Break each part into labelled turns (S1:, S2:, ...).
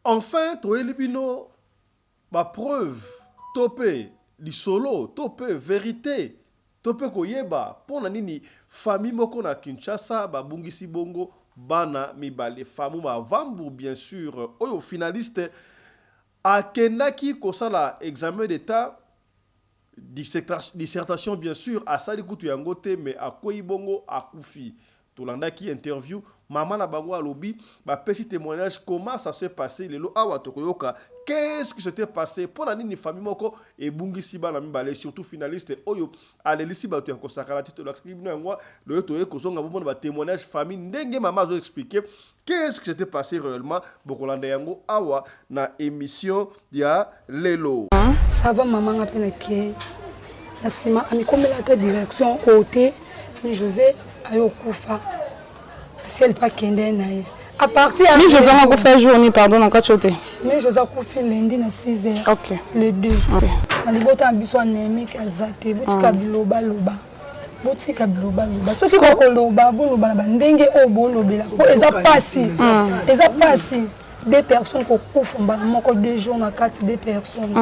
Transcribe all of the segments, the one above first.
S1: Enfin, toelibino ba preuve topé li solo topé vérité topé koyeba pona nini famille moko na Kinshasa ba bungisi bongo bana mibale famu ba vambu bien sûr oyo finaliste akendaki kosala examen d'état dissertation bien sûr asali kutu yango te mais akoyi bongo akufi tolandaki interview maman na bango alobi ba pesi témoignage comment ça s'est passé lelo awa tokoyoka qu'est-ce qui s'était passé pour la nini famille moko et bungisi bana mibale surtout finaliste oyo alelisi bato ya kosakala tito l'akscribino yango le toye kozonga bomona ba témoignage famille ndenge maman zo expliquer qu'est-ce qui s'était passé réellement bokolanda yango awa na émission ya lelo
S2: ça va maman ngapena ke na sima amikomela ta direction côté ni José ayo kufa si elle pas kende na ye à partir
S3: ni José m'a fait journée pardon en kachote
S2: mais José kufa lundi na 6h
S3: OK
S2: le 2
S3: OK
S2: ali bota biso anemi kazate botika biloba loba botika biloba loba so ko koloba boloba na bandenge o bolobela ko eza pasi deux personnes ko kufa mbala moko 2 jours na 4 deux personnes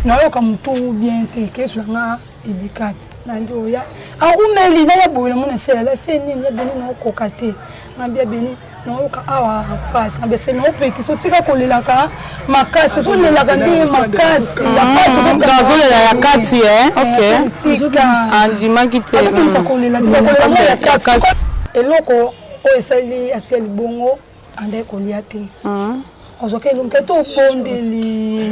S2: na yo comme tout bien te ke nga ibika nandi oya aumeli na ya boye mona sela la seni ya beni na kokate ngambia beni na oka awa passe ngabe se no pe ki so tika kolelaka makasi so lelaka ndi makasi ya passe
S3: gazo ya kati OK andima kite
S2: sa kolela ndi ya kati eloko o esali asiel bongo ande koliate ozoke lumke to pondeli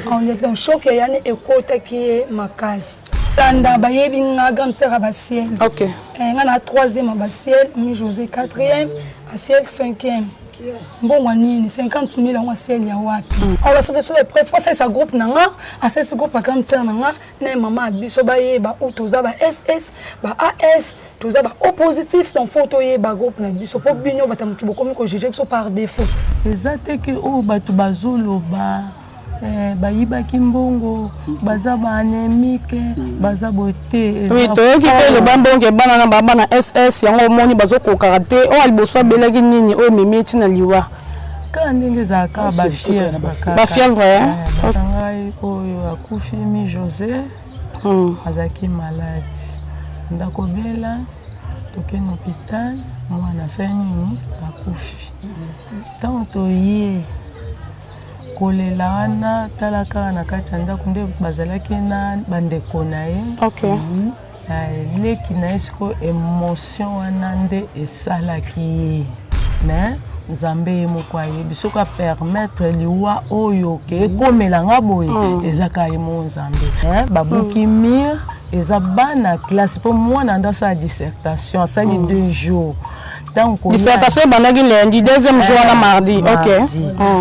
S2: on est dans choc yani ekota ki makasi tanda bayebi nga grande sœur Abasiel.
S3: OK.
S2: Nga na 3e Abasiel, mi José 4e, Asiel 5e. Bon wanini 50 000 en Asiel ya wapi. On va savoir sur les preuves c'est sa groupe nanga, assez ce groupe grande sœur nanga, na maman biso baye ba utoza ba SS, ba AS, toza ba O positif dans photo ye ba groupe na biso po binyo batamuki bokomi ko juger biso par défaut.
S4: Ezate ke o batu bazolo ba bayiba kimbongo baza ba anémique baza boté
S3: oui toyoki pe le bambonge bana na baba na SS yango moni bazoko karate o aliboso belaki nini o mimiti na liwa
S4: ka ndenge za ka ba fièvre
S3: ba fièvre
S4: ngai oyo akufi mi José azaki malade ndako bela tokeni hôpital mwana sani akufi tanto ye kolela wana talaka na kati ndako nde bazalaki na bandeko na ye
S3: OK
S4: leki na esko émotion wana nde esalaki mais nzambe moko ayebi soki apermettre liwa oyo ke ekomela nga boye ezaka ye mo nzambe babuki mire eza bana classe po mwana ndo asala dissertation asali 2 jours
S3: dissertation bandaki lundi 2e jour na mardi OK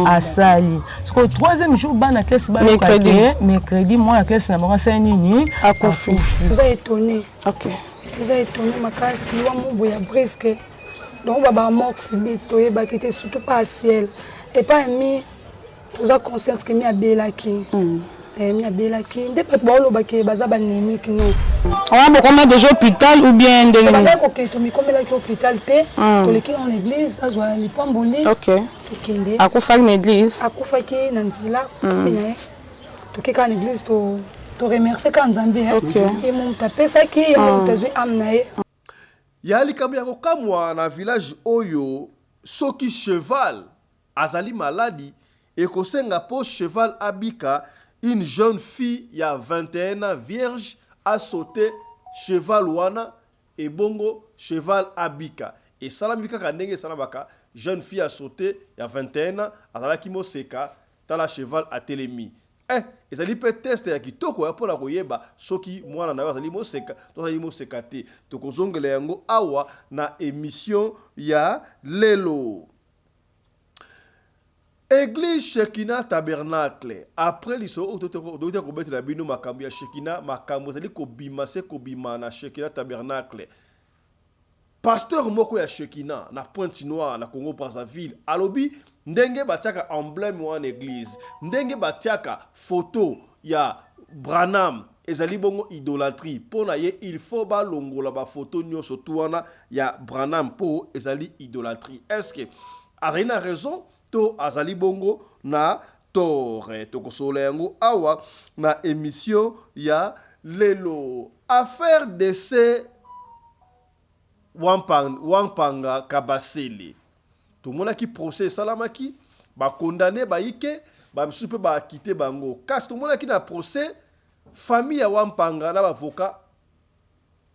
S4: asali parce que 3e jour bana classe ba mercredi moi classe na bango asali nini
S3: akufi
S2: vous êtes étonné
S3: OK
S2: vous êtes étonné makasi wa mubo ya presque donc baba mox bit to yeba qui était surtout pas ciel et pas mis vous avez conscience que mi abelaki mi abelaki nde peut ba lobaki baza ba némique non
S3: on a beaucoup de hôpital ou bien de
S2: OK to mi komela ki hôpital te to leki en église azwa lipamboli
S3: OK
S2: to kende
S3: akufa na église
S2: akufaki na nzela to keka na église to remercier ka nzambe
S3: OK
S2: et mon tapesa ki mon tazui amnae
S1: yali kambiako kamwa na village oyo soki cheval azali maladi et kosenga po cheval abika une jeune fille il y a 21 ans vierge a sauté cheval wana et bongo cheval abika et salamika kanenge salabaka jeune fille a sauté il y a 21 ans azalaki moseka tala cheval a telemi ezali pe test ya kitoko ya pona koyeba soki mwana na azali moseka to azali moseka te tokozongela yango awa na émission ya lelo. Église Shekina Tabernacle après liso dote ko betela bino makambo ya Shekina makambo zali ko bima se ko bima na Shekina Tabernacle. Pasteur moko ya Shekina na Pointe-Noire na Congo Brazzaville alobi ndenge batiaka emblème wa église ndenge batiaka photo ya Branham ezali bongo idolâtrie pona ye il faut ba longola ba photo nyonso tuana ya Branham po ezali idolâtrie. Est-ce que a raison to azali bongo na tore tokosola yango awa na émission ya lelo affaire d'essai Wampanga Kabasele tomonaki procès salamaki ba condamné ba ike ba msupe ba quitter bango kasi tomonaki na procès famille ya Wampanga na avocat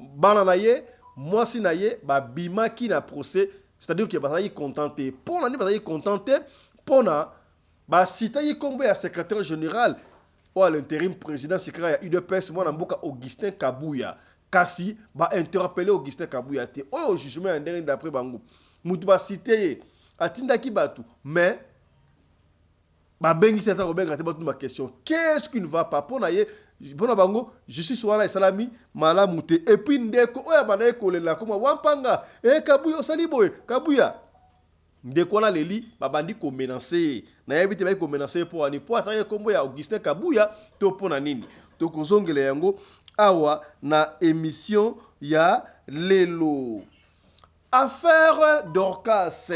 S1: bana na ye mwasi na ye ba bimaki na procès c'est-à-dire que bazali contenté pour na ni bazali contenté pour na ba cita yi kombo ya secrétaire général ou à l'intérim président secret ya UDPS moi na mboka Augustin Kabuya kasi ba interpeller Augustin Kabuya te au jugement en dernier d'après bango mutu ba cité atindaki batu mais ba bengi c'est ça benga te batu ma question qu'est-ce qui ne va pas pour na ye pour na bango justice wana isalami malamu te et puis ndeko oya bana ekolela comme Wampanga Kabuya osali boye Kabuya ndeko na leli babandi ko menacer na yebite ba ko menacer pour ani pour ataya kombo ya Augustin Kabuya to pona nini to kozongela yango awa na émission ya lelo affaire Dorcas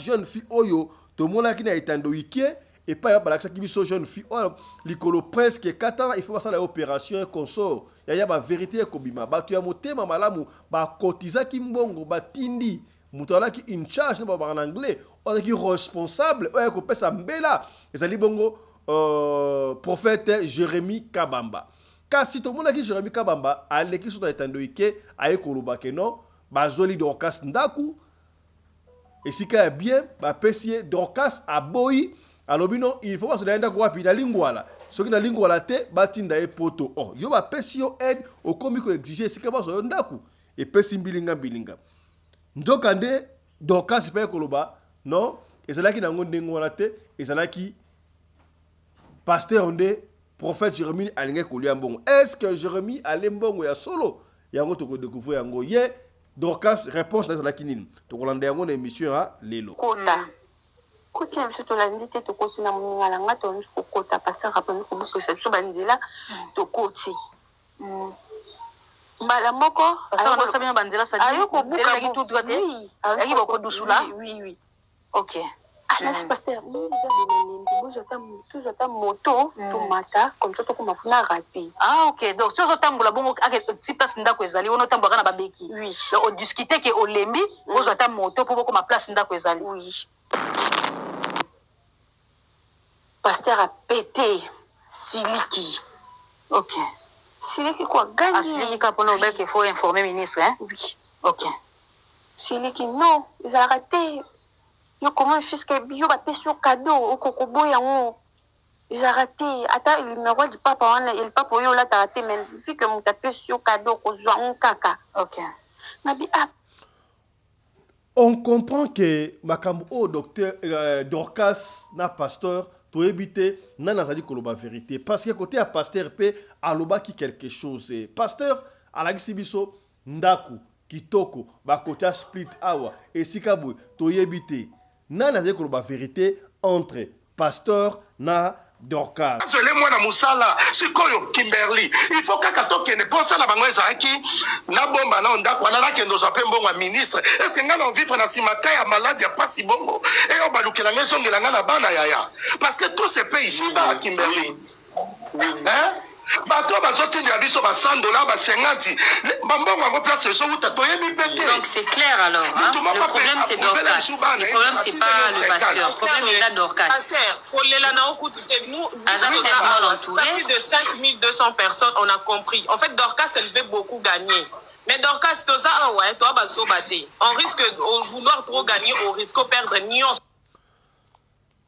S1: jeune fille oyo to mona ki na itando ike et pas ya balakisa ki biso jeune fille oyo likolo presque 4 ans il faut passer la opération consort ya ba vérité ko bima batu ya motema malamu ba kotiza ki mbongo batindi mutala ki in charge na ba en anglais on qui responsable oyo ko pesa mbela ezali bongo prophète Jérémie Kabamba kasi to mona ki Jérémie Kabamba aleki so na itando ike aye ko lobake non bazoli Dorcas ndaku esika ya bien ba pesie Dorcas aboyi alobino il faut pas se ndaku wapi na lingwala soki na lingwala te batinda e poto oh yo ba pesio aide au komiko exiger esika ba so ndaku e pesi mbilinga ndokande Dorcas pe koloba non ezalaki na ngonde ngwala te ezalaki pasteur onde prophète Jérémie alinga kolia mbongo est-ce que Jérémie allait mbongo ya solo yango to ko découvrir yango ye Dorcas réponse na ezalaki nini to kolanda yango na émission ha lelo
S5: kota kuti biso to landi te to koti na munga nga to ko kota pasteur rappeler ko buko sa biso banzela to koti mbala moko
S6: pasteur ko sabina banzela sa
S5: ayo ko buka
S6: ki tout droit yaki boko dusula
S5: oui
S6: OK
S5: ah c'est pasteur nous ils ont toujours ta moto to mata comme ça to ko mafuna rapide
S6: OK donc si on tambola bongo ake ti place ndako ezali ono tambola na babeki
S5: oui
S6: donc on discuter que olembi ozo ta moto pour ko ma place ndako ezali
S5: oui pasteur a pété Siliki.
S6: OK.
S5: Siliki quoi gagné.
S6: Ah, Siliki quand on a qu'il faut informer ministre hein.
S5: Oui.
S6: OK.
S5: Siliki non, ils ont raté. Yo comment un fils que yo ba pétion cadeau au kokobo yango. Ils ont raté. Attends, le numéro du papa on il papa yo là t'as raté mais vu que mon tapé sur cadeau ko zo on kaka.
S6: OK.
S5: Nabi ah
S1: on comprend que makambo au docteur Dorcas na pasteur to éviter nana zali koloba vérité parce que côté à pasteur pe aloba ki quelque chose pasteur alagisi biso ndaku kitoko ba côté split awa et sikabu to éviter nana zali koloba vérité entre pasteur na Dorcas.
S7: Zele mwana musala sikoyo Kimberly il faut que katoke ne pensa la bango ezaki na bomba na ndako na la kendo za pembo wa ministre est-ce que ngana vivre na simaka ya malade ya pasi bongo et on balukela ngeso ngela ngana bana yaya parce que tout ce pays ici ba Kimberly hein bato bazotindi ya biso ba $100 ba 50 bambongo ngo place so uta toyebi pété
S6: donc c'est clair alors hein? Le problème c'est Dorcas le problème c'est pas le pasteur le problème est là Dorcas
S8: pasteur pour les lana okutu nous
S6: entouré
S8: de 5200 personnes on a compris en fait Dorcas elle veut beaucoup gagner mais Dorcas to ça ouais toi baso baté on risque de vouloir trop gagner au risque de perdre nion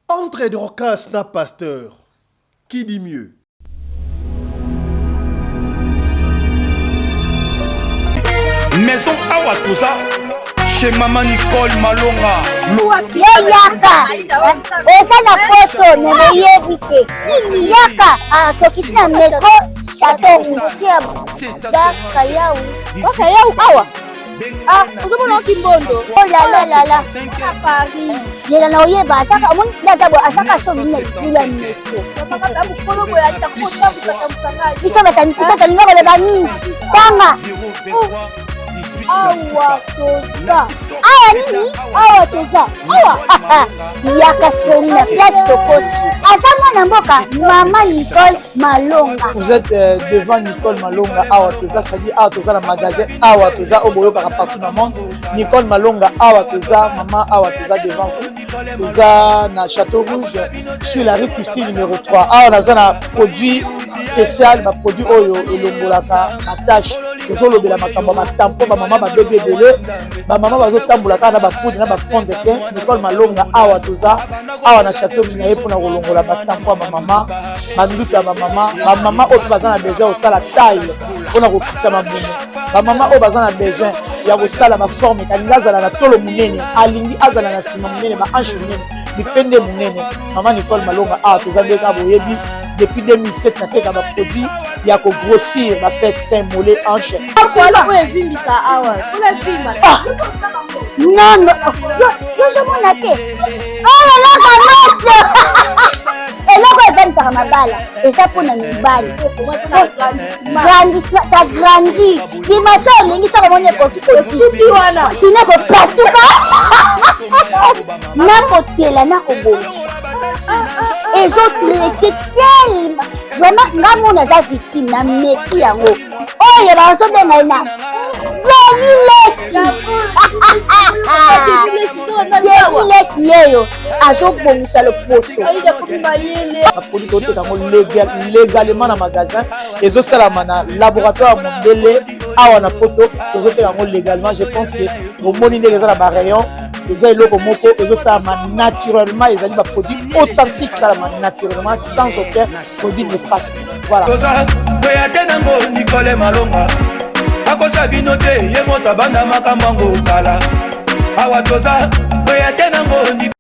S1: entre Dorcas na pasteur qui dit mieux.
S9: Maison Awatusa chez Maman Nicole Malonga.
S10: Yaka esa na poto neboyebite yaka tokiti na metro chateau ngutia daka yau oka yau awa uzomona kimbondo oh la la la Paris jela na oyeba asaka mon ndazabo asaka so bila metro bisa batani ba nini tanga awa toza awa nini awa toza awa yaka sikolinga place tokoti aza mwana mboka mama Nicole Malonga.
S11: Vous êtes devant Nicole Malonga awa toza, c'est-à-dire awa toza na magasin awa toza oboyoka partout dans le monde. Nicole Malonga awa toza, maman awa toza devant vous. Toza na Château Rouge sur la rue Custine numéro 3. Awa naza na produit spécial, ba produit oyo elongolaka na tâche. Tozolobela makambo matampo ba mama ba bébé belé, ba mama bazotambolaka na ba poudre na ba fond de teint. Nicole Malonga awa toza, awa na Château Rouge na ye pona kolongola matampo ba mama, banduka ba mama oyo baza na besoin osala taille pona kokita mamumu. Ba mama oyo baza na besoin ya kosala ba forme kalinga azala na tolo munene, alingi azala na sima munene, ba hanche munene, bipende munene. Mama Nicole Malonga awa toza ndeka boyebi depuis 2007 na teka ba produit ya ko grossir ba fait sein mollet hanche.
S10: Voilà oyo evimbisa awa. Non non. Yo somona te. Oh loka moto. Eloko evanisaka mabala eza mpona mibali ça grandit dimension olingi soko moni ekoki kosuki wana sino ekopasuka nakotela nakobongisa ezotraite telema vraiment nga mona eza victime na meki yango oyo bazobenga ye na Denilesi yeyo azobongisa loposo
S11: apodi koteka ngo légalement na magasin ezosalama na laboratoire mondele awa na poto tozoteka ngo légalement. Je pense que omoni ndenge eza na barayon eza eloko moko ezosalama naturellement, ezali baproduit authentique salama naturellement sans aucun produit néfaste. Voilà.
S9: Nicole Malonga akosa bino te ye moto abanda makambo yango kala awa toza oya te nango.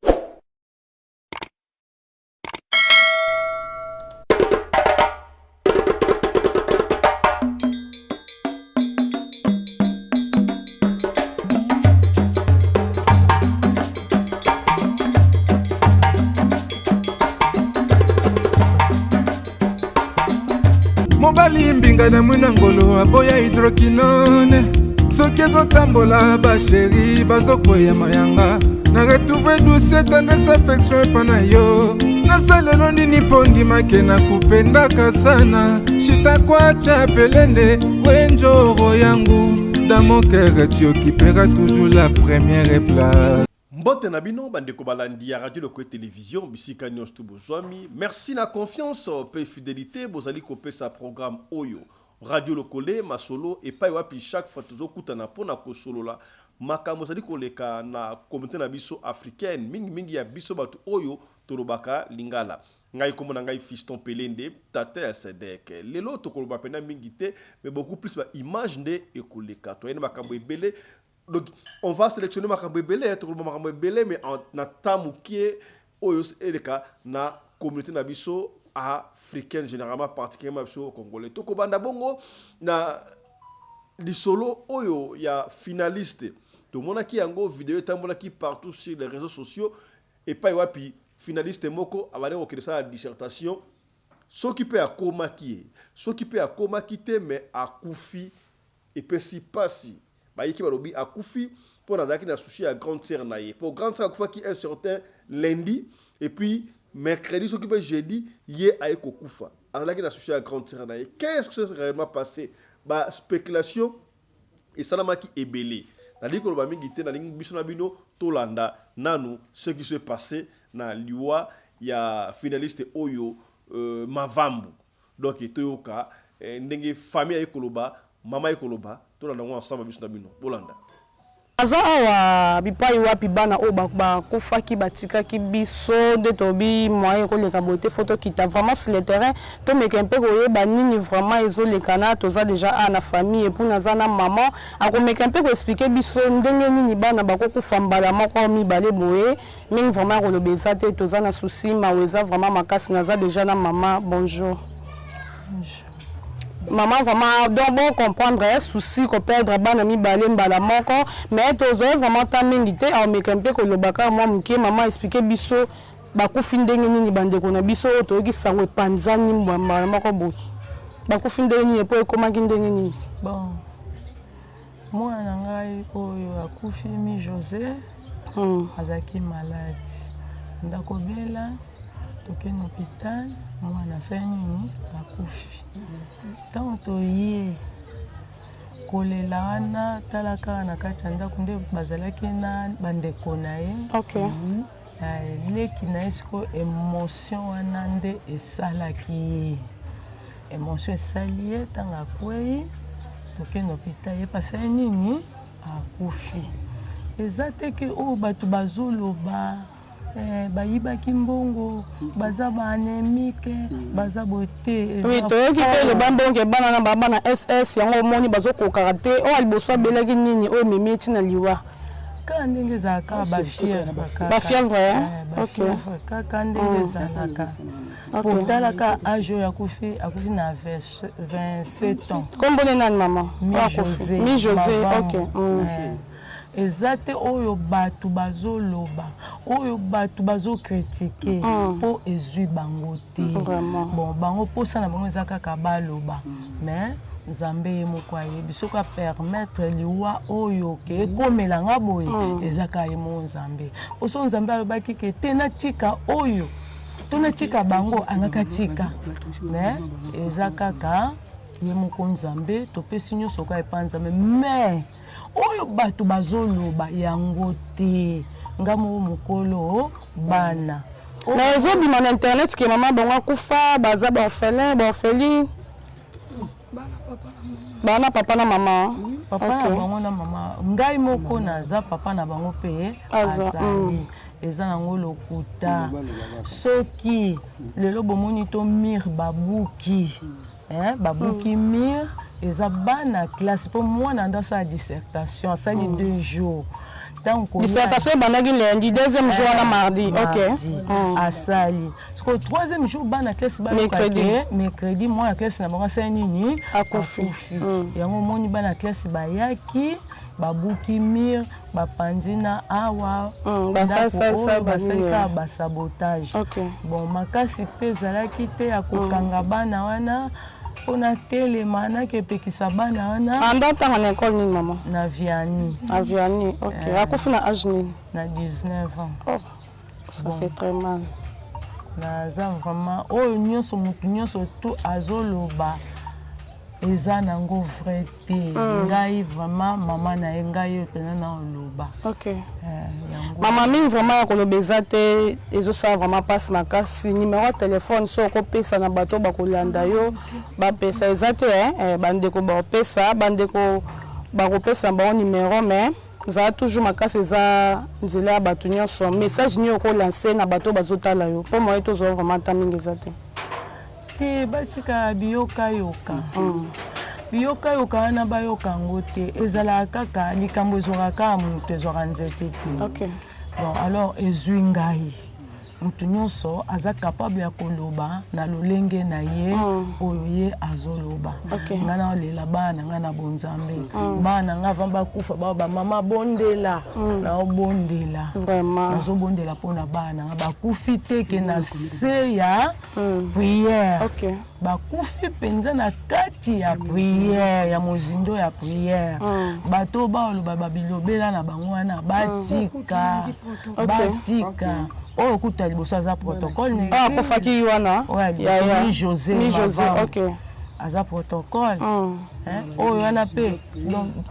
S12: mobali mbinga na mwina ngolo aboya hydroquinone soki ezotambola basheri bazokwea mayanga na retrouve douce tendresse affection epa na yo nasalelo nini mpo ndimake na kupendaka sana shitakwacha pelende wenjoro yangu dans mon cœur tu occuperas toujours la première place.
S1: Mbote na bino bandeko balandi ya radio Lokoe télévision bisika nyonso tu bozwami. Merci na confiance pe fidélité bozali kopesa programme oyo radio Lokole masolo epai wapi chaque fois tozokutana pona kosolola makambo zali koleka na communauté na biso africaine mingi ya biso batu oyo torobaka lingala. Ngai komona ngai Fiston Pelende tata ya Sedek lelo tokoloba pena mingi te mais beaucoup plus ba image nde ekoleka to ene makambo ebele. Donc, on va sélectionner Makambo Belé, mais en attendant qui est le cas na communauté nabiso africaine généralement particulièrement au congolais. Toko banda bongo na lisolo oyo ya finaliste. To mona ki yango vidéo tambola ki partout sur les réseaux sociaux et pas wapi finaliste moko abale ko sa la dissertation. Ce qui peut akoma ki, ce qui peut akoma kite mais akufi et peut si passi. Bayiki balobi akufi pour nazaki na sushi à grande sœur naie pour grande sœur akufa qui un certain lundi et puis mercredi ce qui peut jeudi yé aiko kufa azaki na sushi à grande sœur naie. Qu'est-ce que s'est réellement passé? Ba spéculation et salamaki ebele nali ko ba mingi te na lingi biso na bino tolanda nanu ce qui s'est passé na liwa ya finaliste oyo Mavambu. Donc toyoka ndenge famille ekoloba mama ekoloba tolanda ngo ensemble biso na bino bolanda
S3: aza awa bipai wapi bana o bakufaki batikaki biso nde tobi moyen koleka bote photo kita vraiment sur le terrain to meka mpe koyeba nini vraiment ezoleka na toza déjà na famille et pour naza na maman akomeka mpe koexpliquer biso ndenge nini bana bakokufa mbala moko mibale boye mingi vraiment kolobeza te toza na souci maweza vraiment makasi naza déjà na maman. Bonjour maman vraiment donc bon comprendre un souci qu'on perdre bana mi balé mbala moko mais tozo vraiment ta mingi te a mekampe ko lobaka moi muke maman expliquer biso bakufi ndenge nini bandeko na biso to ki sangwe panzani mbala moko boki bakufi ndenge nini po ekomaki ndenge nini.
S4: Bon mwana na ngai oyo akufi mi José azalaki malade ndako bela tokende hôpital mwana asali nini akufi ntango toye kolela wana tala kaka na kati ya ndako nde bazalaki na bandeko na ye leki na ye sikoyo émotion wana nde esalaki ye émotion esali ye ntango akwei tokende hôpital ye pasali nini akufi eza te ke oyo bato bazoloba bayibaki mbongo baza baanémike baza bote
S3: toyoki mpe eloba mbongo ebana na babana ss yango omoni bazokokaka te oyo aliboso abelaki nini oyo memi ntina liwa
S4: kaka ndenge ezalaka
S3: bafièvre
S4: kaka ndenge ezalaka potalaka age oyo akufi na 27 ans
S3: kombone nani mama
S4: mi
S3: José
S4: eza te oyo bato bazoloba oyo bato bazokritike mpo ezwi bango te bon bango mposa na bango eza kaka baloba mais nzambe ye moko ayebi soki apermettre liwa oyo ke ekomelanga boye ezaka ye mo nzambe poso nzambe alobaki ke te natika oyo to natika bango angaka tika mais eza kaka ye moko nzambe topesi nyonso kwa epa nzambe mais oyo bato bazoloba yango te ngamo mokolo bana
S3: na ezobima na internet ke mama bango akufa baza baorphelin bana papa na mama
S4: papa na bango na mama ngai moko naza papa na bango mpe azali eza nango lokuta soki lelo bomoni to mire babuki mire eza bana classe mpo mwana ndo asala dissertation asali 2 jours
S3: dissertation ebandaki lundi 2e jour wana mardi
S4: asali siko 3e jour bana classe balokake mercredi mwana classe na bango asali nini akufi yango omoni bana classe bayaki babuki mire bapandi na awa basalika basabotage bon makasi mpe ezalaki te ya kokanga bana wana mpona telema naki epekisa bana wana
S3: anda ntanga na ekole nini mama
S4: na Vianney
S3: akufi na age nini
S4: na 19 ans
S3: ça fait très mal
S4: naza vraiment oyo nyonso motu nyonso tu azoloba eza nango vrai te ngai vraiment mama na ye ngai oyo mpena na oloba
S3: mama mingi vraiment ya koloba eza te ezosala vraiment mpasi makasi nimero ya telefone so okopesa na bato bakolanda yo bapesa eza te bandeko bakopesa bandeko bakopesa bango nimero mais ezala toujours makasi eza nzela ya bato nyonso message nini okolanse na bato bazotala yo mpo moye tozwa vraiment ta mingi eza te
S4: te batika biyokayoka biyokayoka wana bayoka yango te ezalaka kaka likambo ezwaka moto ezwaka nzete te bon alors ezwi ngai moto nyonso aza capable ya koloba na lolenge na ye oyo ye azoloba nga na olela bana nga na bonzambe bana nga va bakufa bao bamama bondela na obondela nazobondela mpona bana nga bakufi te ke na se ya prière bakufi mpenza na kati ya prière ya mozindo ya prière bato baoloba babilobela na bango wana batika oyo kuta liboso aza protocole
S3: akufaki wana
S4: mi José aza protocole oyo wana mpe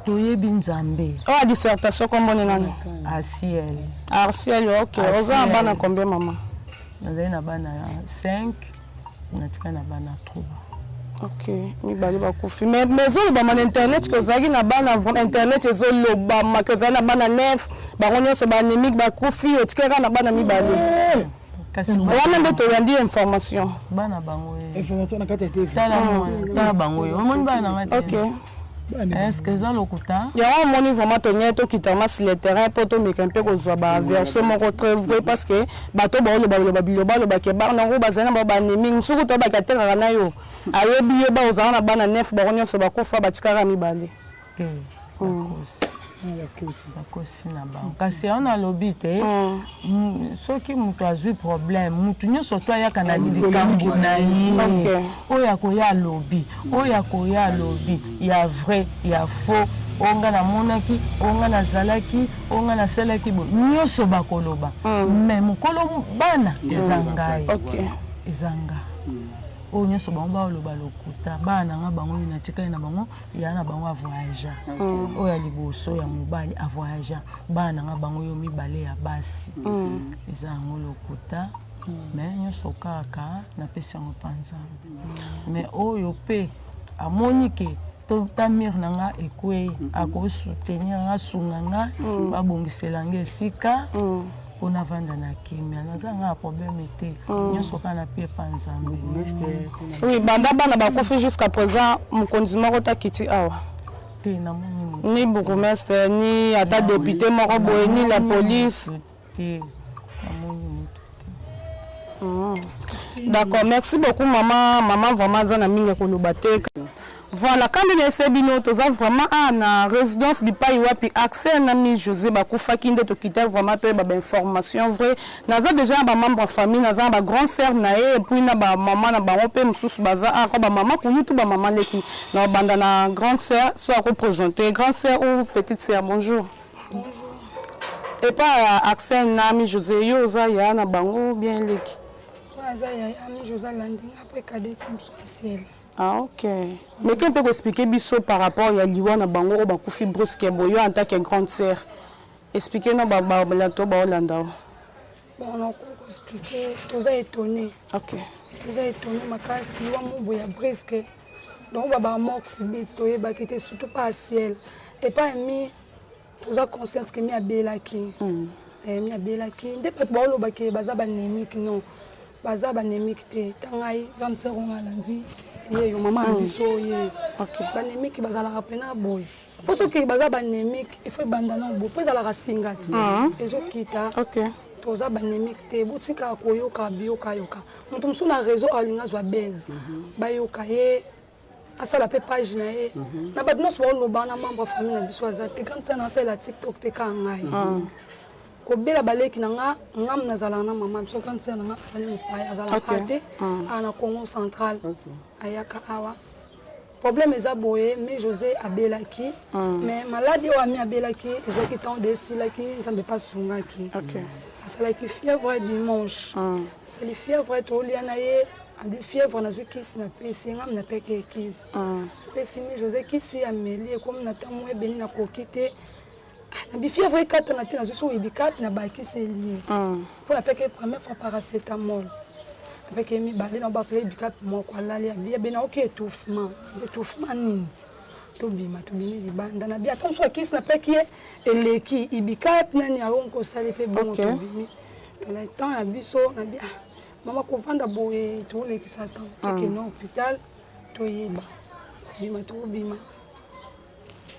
S4: toyebi nzambe
S3: oyo dissertation kombone nani
S4: Arciel
S3: oza na bana combien mama
S4: nazali na bana 5 natika na bana 3
S3: mibale bakufi mais ezolobama na internet ke ozalaki na bana internet ezolobama ke ozali na bana 9 bango nyonso baanémique bakufi otikali kaka na bana mibale wana nde toyandi information
S4: bana bango tala bango oyo omoni bana nanga te est-ce que eza lokuta
S3: yango omoni vraiment tonie tokita ma sur le terrain mpo tomeka mpe kozwa baversion moko très vrai parce que bato baolobaloba biloba alobake bana yango bazali na bao baanémique soki to bakatengaka na yo ayebi ye bazala na bana 9 bango nyonso bakufa batikaka mibale
S4: bakosi na bango kasi ayo nalobi te soki moto azwi problème motu nyonso to ayaka na likambo na ye oyo akoya alobi oyo akoya alobi ya vrai ya faux onga namonaki onga nazalaki onga nasalaki bo nyonso bakoloba mais mokolo bana eza ngai eza nga oyo nyonso bango baoloba lokuta bana nga bango oyo natikali na bango ya na bango avoyagea oyo ya liboso ya mobali avoyagea bana nga bango oyo mibale ya basi eza yango lokuta mais nyonso kaka napesi yango mpanza mais oyo mpe amoni ke tamir na nga ekwei akosoutenir nga sunga nga babongisela nga esika mpona vanda na kimia naza nga problème te nyonso kaka na pie pa nzambe.
S3: Oui, banda bana bakufi jusqu'à présent mokonzi moko takiti awa
S4: te namoni
S3: ni bourgmestre ni ata député moko boye ni la police
S4: te namoni motu te.
S3: D'accord, merci beaucoup maman vraiment za na mingi koloba te. Voilà, quand on essaie bino toza vraiment na résidence bipai wapi accès na mi José bakufa kinde to quitter vraiment to ba information vrai naza déjà ba membre famille naza ba grand sœur na et puis na ba maman na ba ope msusu baza ko ba maman ko YouTube ba maman leki na banda na grande sœur soit représenter grande sœur ou petite sœur bonjour. Bonjour. Et pas accès na mi José yo za ya na bango bien leki.
S2: Naza ya mi José landing après cadet ciel.
S3: Ah ok. Mais quand on peut expliquer biso par rapport à liwa na bango o bakufi brusque boyo en tant que grande sœur. Expliquer no ba lato ba Holanda.
S2: Bon on peut expliquer toza étonné.
S3: OK.
S2: Toza étonné makasi liwa mo boya brusque. Donc ba mox bit to yeba qui était surtout pas à ciel et pas mi toza conscience que mi abelaki. Mi abelaki ndepet ba lo ba ke baza ba némique non. Baza ba némique te tangai 25 ans lundi. Ye maman biso ye banémique bazala pena boy pour ce qui baza banémique il faut bandana bo pour la rasingati ezokita toza banémique te butika koyoka bioka yoka mutu musu na réseau alinga zwa base bayoka ye asala pe page na ye na badno so loba na membre famille na biso azate quand ça na la TikTok te kangai ko bela baleki na nga ngam nazala na maman biso quand ça na nga ali mupaya azala kate ana Congo central ayaka awa problème eza boye mais José abelaki mais maladie o ami abelaki ezoki tant de silaki nzambe pas sungaki asalaki fièvre dimanche sali fièvre to liana ye andi fièvre na zukisi na pesi ngam na peke kisi pesi mi José kisi ameli comme na tamu ebeni na kokite na bi fièvre 4 na tina zusu ibikap na baki seli pour la peke première fois paracétamol avec Emi Balé dans Barcelone bikap mo kwa lali abia bena ok étouffement nini to bima li banda na bia attention kisi na peki eleki ibikap nani aronko sali pe bon to bimi to la temps na biso na bia mama ko vanda boye to le kisatan to ke no hôpital to yeba bima to bima.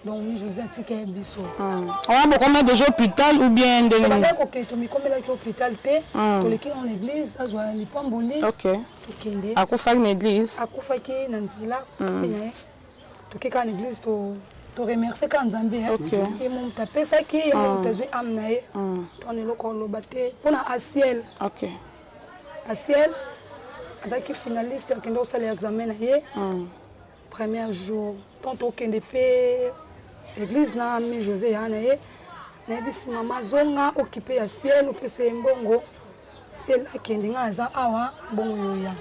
S2: Donc José Tika biso.
S3: On a beaucoup déjà hôpital ou bien de
S2: OK, to mi komela ki hôpital te, to leki en église, azwa li pamboli.
S3: OK.
S2: To kende.
S3: Akufa na église.
S2: Akufa ki na nzela, fina. To keka na église to remercier ka Nzambe.
S3: OK.
S2: Et mon tapesa ki mon tazui amnae. To ne loko lobate pona a ciel.
S3: OK.
S2: A ciel. Azaki finaliste kendo sala examen na ye. Premier jour, tonto kende pe église na mi José Yanaye na bisi mama zonga occupé ya ciel ou pese mbongo ciel akende nga za awa bongo yoya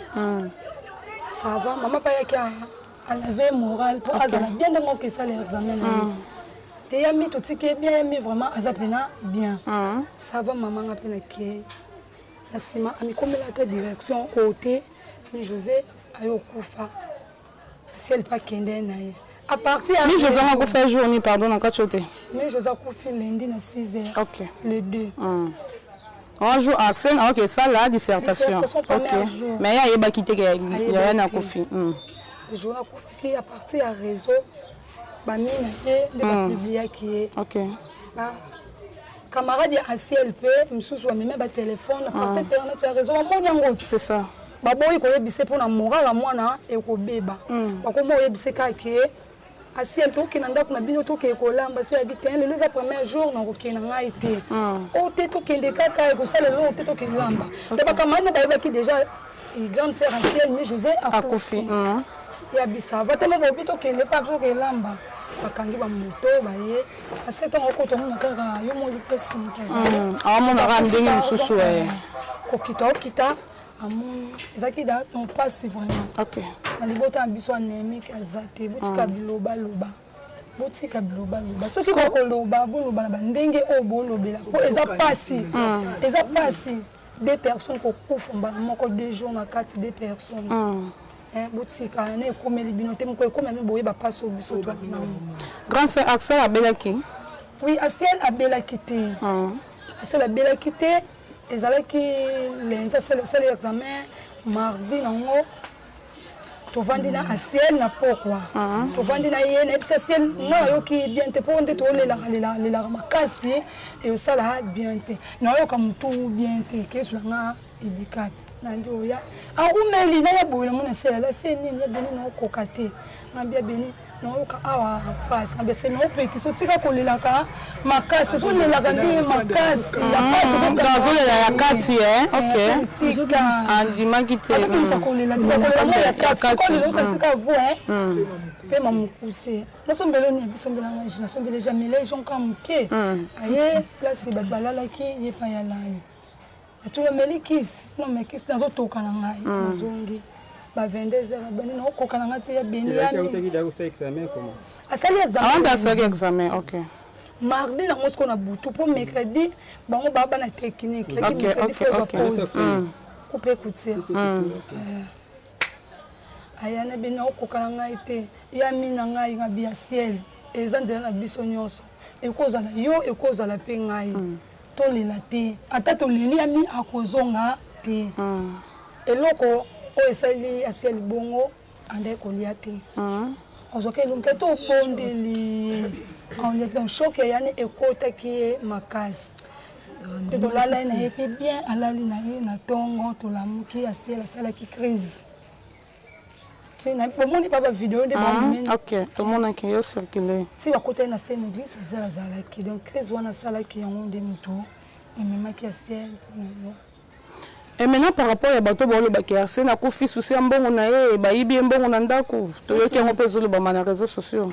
S2: ça va maman pa yaki a lever moral pour azala bien de mon que ça l'examen te yami to tike bien yami vraiment azapena bien ça va maman ngapena ke la sima ami komela ta direction côté mi José ayo kufa ciel pa kende na ye. À partir
S3: mais José a fait journée pardon en côté.
S2: Mais José a fait lundi à 6h.
S3: OK.
S2: Les deux.
S3: On joue accent OK ça la dissertation. OK. Mais il y a pas quitté il y a rien à confier.
S2: Je a confié à partir à réseau ba mina de publier qui
S3: OK.
S2: Ba camarade à CLP msusu wa même ba téléphone à partir internet à réseau mon yango
S3: c'est ça.
S2: Baboyi ko yebise pona moral la mwana ekobeba. Bakomo yebise ka ke asiel to kinanda kuna bino to ke kolamba so habite le le premier jour na ko kinanga ite. O te to kende kaka ko sala lo te to kilamba. De bakamane ba ki déjà grande sœur ancienne mais José a confié. Ya bisa va tellement bobi to kende pa to kelamba. bakangi bamoto baye ase ntango okotomona kaka yo moko mpesi moto
S3: awamonaka ndenge mosusu
S2: kokita amoni ezalaki da ton passe vraiment na libota na biso anemike aza te botika bilobaloba soki bokoloba boloba na bandenge oyo bolobela po eza pasi deux personnes kokufa mbala moko 2 jours na kati 2 personnes botika na ekomeli bino te moko ekomeli boyeba pasi oyo biso
S3: grand sœur Axel abelaki
S2: oui Axel abelaki te ezalaki lundi asali examen mardi nango tovandi na Asiel na pokwa tovandi na ye na ebisa Asiel nga yoki bien te po nde tolelaka makasi eosala bien te nayoka mutu bien te kesulanga ebikapi nandi oya arumeli na ya boyela mona Asiel ala se nini ya beni na okoka te ngambia beni nayoka awa pasi ngambia se na opekisa otika kolelaka makasi ozolelaka ndi makasi
S3: ozolela ya kati andimaki te
S2: osatika vo mpe mamokuse nasombeloni bisombelanga je nasombele jamile jonka moke aye place bato balalaki ye pa ya lali atuyameli kisi nome kisi nazotoka na ngai nazongi ba 22h bani na okoka na ngai te ya beni asali examen mardi na ngosko na butu po mercredi bango baba na technique couper couture aya na bino okoka na ngai te ya mina ngai ngabi ya Ciel eza nzela na biso nyonso ekozala yo ekozala pe ngai tolela te ata toleli ya mi akozonga te eloko oyo esali ya Ciel bongo ande kolia te ozoke lunke to pondeli on est dans choc yani ekotaki ye makasi tolala na ye pe bien alali na ye na tongo tolamuki Asiel asalaki crise bomoni baba video nde
S3: tomonaki yo circule
S2: ti bakota ye na scène église azalaki donc crise wana asalaki yango nde moto ememaki Asiel
S3: Et maintenant par rapport à bateau bolo bakiase na kofi souci mbongo na ye bayibi mbongo na ndako toyoki yango pe zolo ba na réseaux sociaux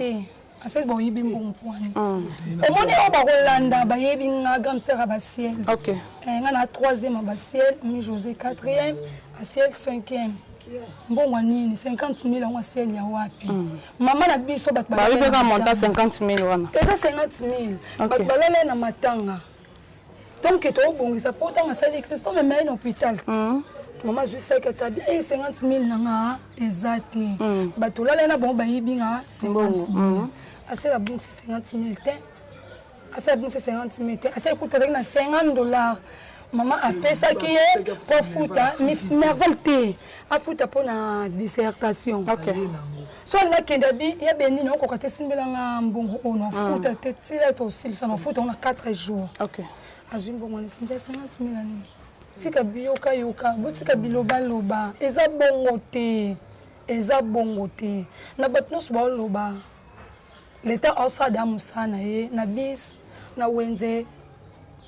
S2: Asiel bayibi mbongo kwani omoni o ba Rolanda bayibi nga grande sœur ba Asiel nga na 3e ba Asiel mi José 4e Asiel 5e mbongo nini 50,000 yango Asiel ya wapi mama na biso bato
S3: bayibi ka monta 50,000 wana
S2: eza 50,000 bato balala na matanga. Donc, tu as bon, ça porte à salle Christo, mais même hôpital. Maman, je sais que tu as bien 50,000 nanga, exact. Bah, tu l'as là, bon, bah, il y a 50,000. Assez la bon, c'est 50,000. Assez bon, c'est 50,000. Assez coûte avec $50. Maman a fait ça qui est pour foutre, mais merveilleux. A foutre pour la dissertation. Ok. Soit là, il y a Béni, on a fait un bon on a foutre, tu aussi, ça m'a foutre, on a 4 jours. Ok. Azul bon on 50,000 années. Tika bioka yoka, botika biloba loba. Eza bongo te. Na batno so loba. L'état osa damusana ye na bis na wenze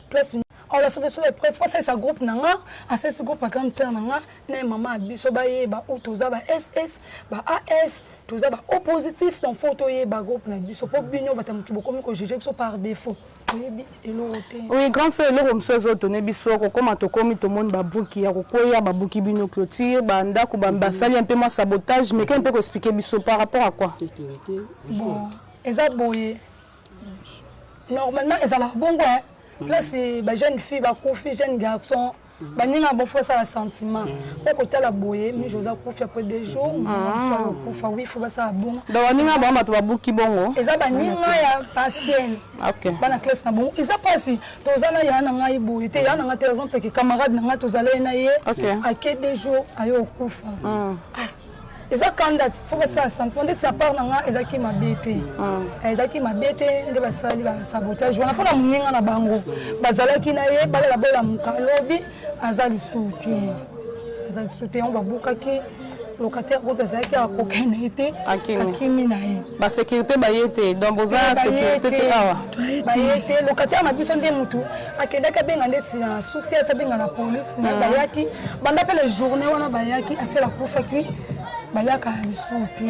S2: plus on la sabe so le préfet ça groupe nanga, assez ce groupe grande sœur nanga, na maman biso ba ye ba otoza ba SS, ba AS, toza ba O positif dans photo ye ba groupe na biso po bino batamuki bokomi ko juger biso par défaut.
S3: Oui, grand sœur, le comme ça, zotoné biso, comme to komi to monde babuki, ya kokoya babuki bino clôture, banda ko bambasali un peu moins sabotage, mais qu'un peu expliquer biso par rapport à quoi?
S2: Bon, eza boye. Normalement, eza la bongo hein. Là c'est ba jeune fille, ba kofi jeune garçon. Baninga bon fois ça sentiment. Au côté la boye, mais Joseph kofi après 2 jours, soit kofa oui, faut pas ça bon.
S3: Donc baninga bon ba to babuki bongo.
S2: Eza baninga ya patient. OK. Bana classe na bon. Eza passé. Tozala ya na ngai boye. Te ya na ngate exemple que camarade na ngate tozala na ye. À quel 2 jours ayo kofa. Eza candidat, faut que ça s'entende de sa part nanga ezaki mabete. Ezaki mabete nde basali ba sabotage. Wana pona muninga na bango. Bazalaki na ye bala bola mukalobi azali soutien. Azali soutien on va bukaki locataire ko bazaki akokena ite akimi na ye.
S3: Ba sécurité ba yete donc boza sécurité te awa.
S2: Ba yete locataire na biso nde mutu akenda ka benga ndeti na souci ata benga na police na bayaki banda pe les journées wana bayaki asela kufaki bayaka lisu te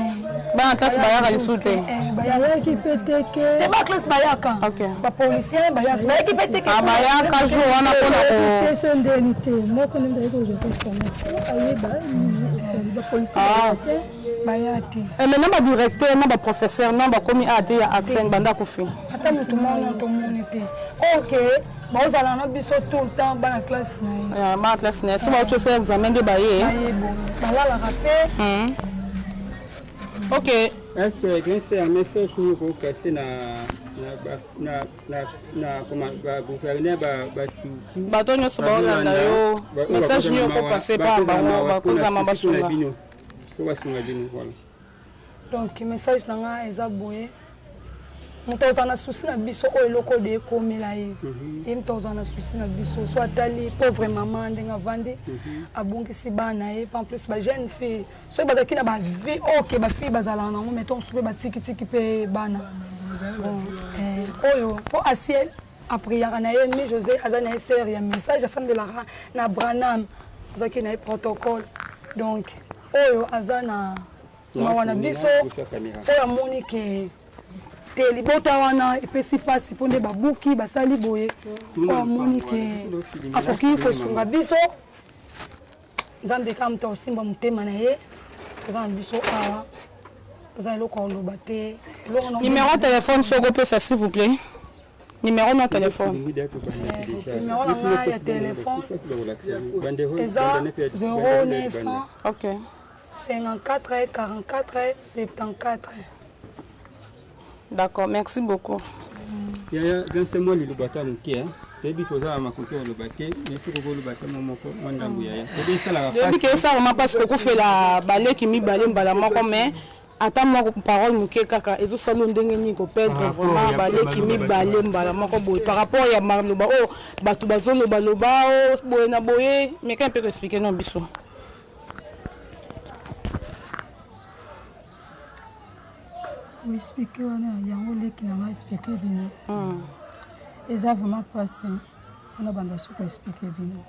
S3: bana classe bayaka lisu te
S2: bayaki pe teke te ba classe bayaka bapolicien bayaki pe teke
S3: bayaka jour wana mpona
S2: te so ndeni te moko nde ndeko je te formation ayeba bapolicien te baya te
S3: maintenant badirecteur na baprofesseur na bakomi ate ya accent banda kofi
S2: ata motu mona tomoni te ok bazala na biso tout le temps bana classe na
S3: bana classe na so baoto sa examen de baye
S2: balalaka pe
S3: ok
S13: est-ce que c'est un message nous pour casser na gouverneur
S3: bato nyonso baolanda yo message nio kopase pa bango bakozama basunga
S2: donc message na nga eza boye moto aza na susi na biso oyo eloko de ekomela ye ye moto aza na susi na biso so atali pauvre mama ndenge avandi abungisi bana ye en plus bajeune fille soki bazalaki na bavie oke bafille bazalaka nango meton so mpe batikitiki mpe bana oyo mpo asiel apriaka na ye mi josé aza na ye sere ya message asambelaka na branam azalaki na ye protocole donc oyo aza na mawa na biso oyo amoni ke te libota wana epesi mpasi mpo nde babuki basali boye oyo amoni ke akoki kosunga biso nzambe kaka moto akosimba motema na ye toza na biso awa toza eloko oloba te
S3: numéro ya telefone soko opesa s'il vous plaît numéro na telefone
S2: numéro na ngai ya telefone eza 0900 54 44 74.
S3: D'accord, merci beaucoup.
S13: Yaya, dans ce mois, le bâtard mouké, depuis que ça m'a coupé le bâtard, mais c'est que le bâtard m'a mandé.
S3: Depuis que ça m'a parce que fait la balai qui m'y balai mbalamoko, mais attends moi parole mouké kaka, et ça l'on dégaine qu'on perdre vraiment balai qui m'y balai mbalamoko boy. Par rapport à Marloba, oh, batubazo loba loba, oh, boy na boy, mais quand peut expliquer non biso.
S2: expliquer wana yango leki na nga expliquer bino eza vraiment passé ona banda soko expliquer bino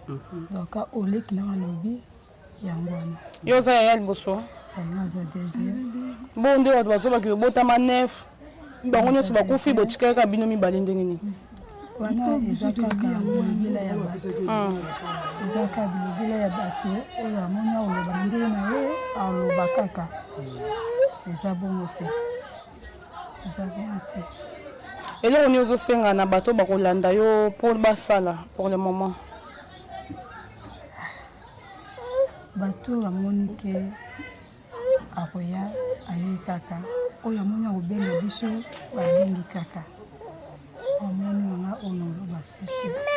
S2: donc oleki na nga lobi yango wana
S3: yo za ya liboso
S2: nga za deuxième
S3: bon nde bato bazobaki botama nef bango nyonso bakufi botika kaka bino mibale ndenge nini
S2: wana eza kaka bilobila ya bato eza kaka bilobila ya bato oyo amoni aoloba na ndenge na ye aoloba kaka eza bongo te
S3: eloko nini ozosenga na bato bakolanda yo mpo basala pour le moment
S2: bato amoni ke akoya aye kaka oyo amoni akobenga biso babengi kaka amoni nanga onolo baseke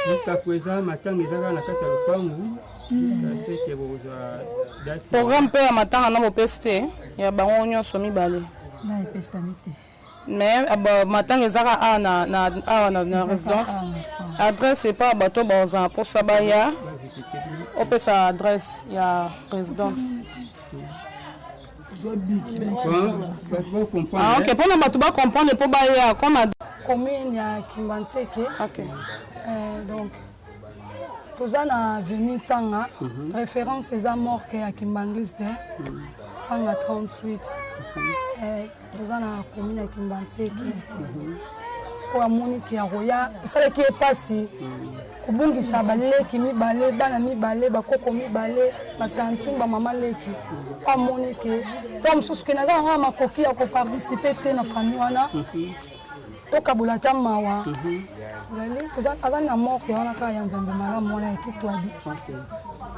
S13: jusqu'à présent matanga ezaka na kati ya lopangu jusqu'à ce que bozwa date
S3: programme mpe ya matanga na bopesi te ya bango nyonso mibale
S2: na epesami te
S3: mais matanga ezaka awa na résidence adresse epa bato bazala mposa baya opesa adresse ya résidence ok mpona bato bacomprendre mpo baya comme
S2: commune ya Kimbantseke donc toza na avenue Tanga référence eza morgue ya Kimbangliste Tanga 38 toza na commune ya Kimbantseke oyo amoni ke akoya esalaki epasi kobungisa baleki mibale bana mibale bakoko mibale batanting bamama leki oyo amoni ke to mosusu ke naza nanga makoki ya koparticipe te na famille wana tokabola ta mawa aza na morke wana kaka ya nzambe malamu wana ekitwadi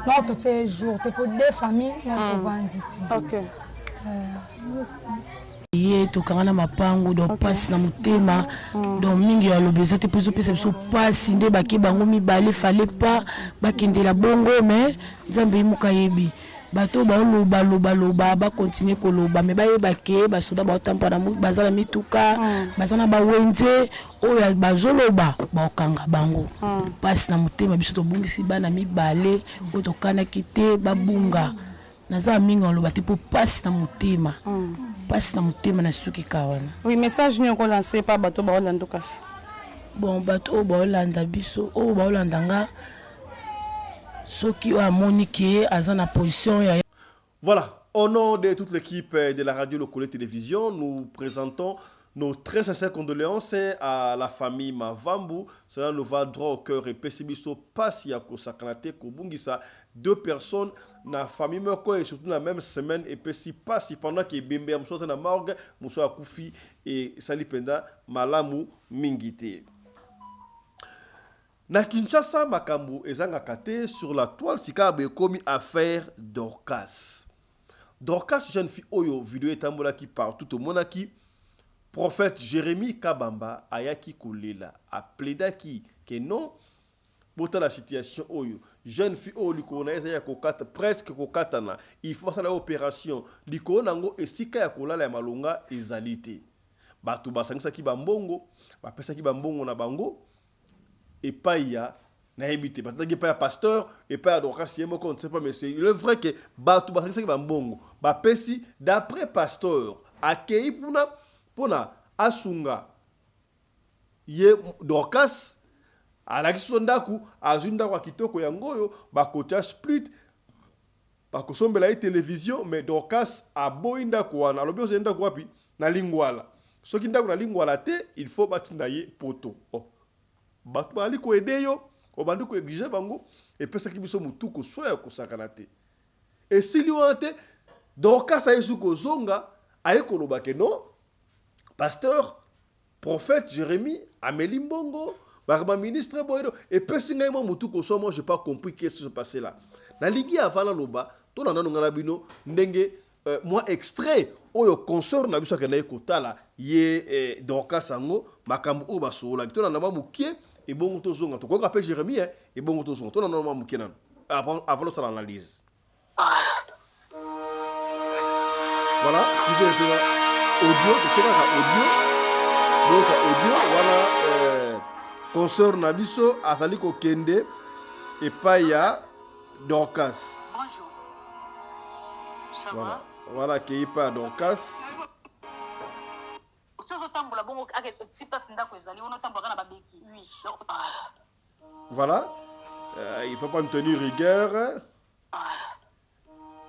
S2: non totie jour te po de famille non tovandi te
S14: ye tokanga na mapango donc pasi na motema donc mingi alobi eza te mpo ezopesa biso pasi nde bake bango mibale fale pa bakendela bongo mais nzambe yemuka yebi bato baolobaloba bakontinue koloba me bayeba ke basoda baotambola baza na mituka baza na bawenze oyo bazoloba baokanga bango pasi na motema biso tobungisi bana mibale oyo tokanaki te babunga naza mingi aloba te mpo pasi na motema pasi na motema na suki kawana
S3: oui message nini okolanse pa bato baolanda kasi
S14: bon bato oyo baolanda biso oyo baolanda nga soki oyo amoni ke aza na position ya
S1: voilà Au nom de toute l'équipe de la radio Lokole Télévision, nous présentons nos très sincères condoléances à la famille Mavambu. Cela nous va droit au cœur et Pessibiso Pasiako Sakanate Kobungisa. 2 personnes dans la famille Moko et surtout la même semaine et Pessi Passi pendant que Bimbe Amso na morgue, Mousso Akoufi et Salipenda Malamu Mingite. Na Kinshasa Makambu ezanga kate sur la toile sikabe komi affaire Dorcas. Dorcas jeune fille oyo vidéo etambola qui partout au monaki. Prophète Jérémie Kabamba ayaki kolela apledaki que non bota la situation oyo jeune fille oyo likona ya kokata presque kokatana il faut ça l'opération likona ngo esika ya kolala ya malonga ezalite batu basangisa ki bambongo bapesa ki bambongo na bango et pas ya na habité parce que pas pasteur et pas donc si moi on ne sait pas mais c'est le vrai que batu basangisa ki bambongo bapesi d'après pasteur akei pona asunga ye Dorcas alaki sondaku azunda kwa kitoko ya ngoyo bakocha split bakosombela yi télévision mais Dorcas aboinda kwa na lobi ozenda kwa pi na lingwala soki ndako na lingwala te il faut batinda ye poto batu bali ko edeyo obandi ko exiger bango et pesa ki biso mutuko soya kosakana te et sili wante Dorcas ayesu kozonga ayekoloba ke non pasteur, prophète Jérémie, Amélie Mbongo, Barba ministre Boedo, et Pessinga moi mutuko so moi j'ai pas compris qu'est-ce qui se passait là. Na ligi avant la loba, to na ngala bino ndenge moi extrait oyo consort na biso kana ekotala ye Dorcas sango makambu o basola. To na mukie et bongo to zonga to ko rappelle Jérémie et bongo to zonga. To na mukie nan. Avant notre analyse. Voilà, suivez un peu audio, donc audio, voilà, consort Nabiso, Azaliko Kende, et Paya Dorcas.
S6: Bonjour. Ça
S1: voilà. Voilà, qui est pas Dorcas. Voilà, il ne faut pas me tenir rigueur.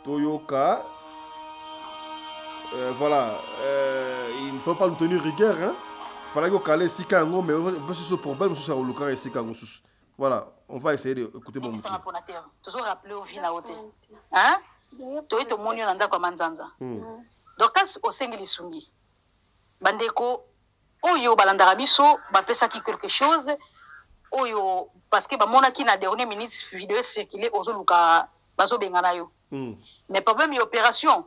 S1: Toyoka. Voilà, il ne faut pas nous tenir rigueur. Hein. Il fallait que caler Sikango, mais ce problème, c'est au Lucas et Sikango. Voilà, on va essayer d'écouter mon micro.
S6: Toujours rappeler au vin à côté. Hein? Tu es au monde, on a comme Manzanza. Donc, quand au Sengli Sungi, Bandeko, Oyo Balandarabiso, Bapesa qui quelque chose, Oyo, parce que Monaki n'a dernière minute vidéo circulée aux Oluka, Bazo Benganayo. Mais problème, il y a opération.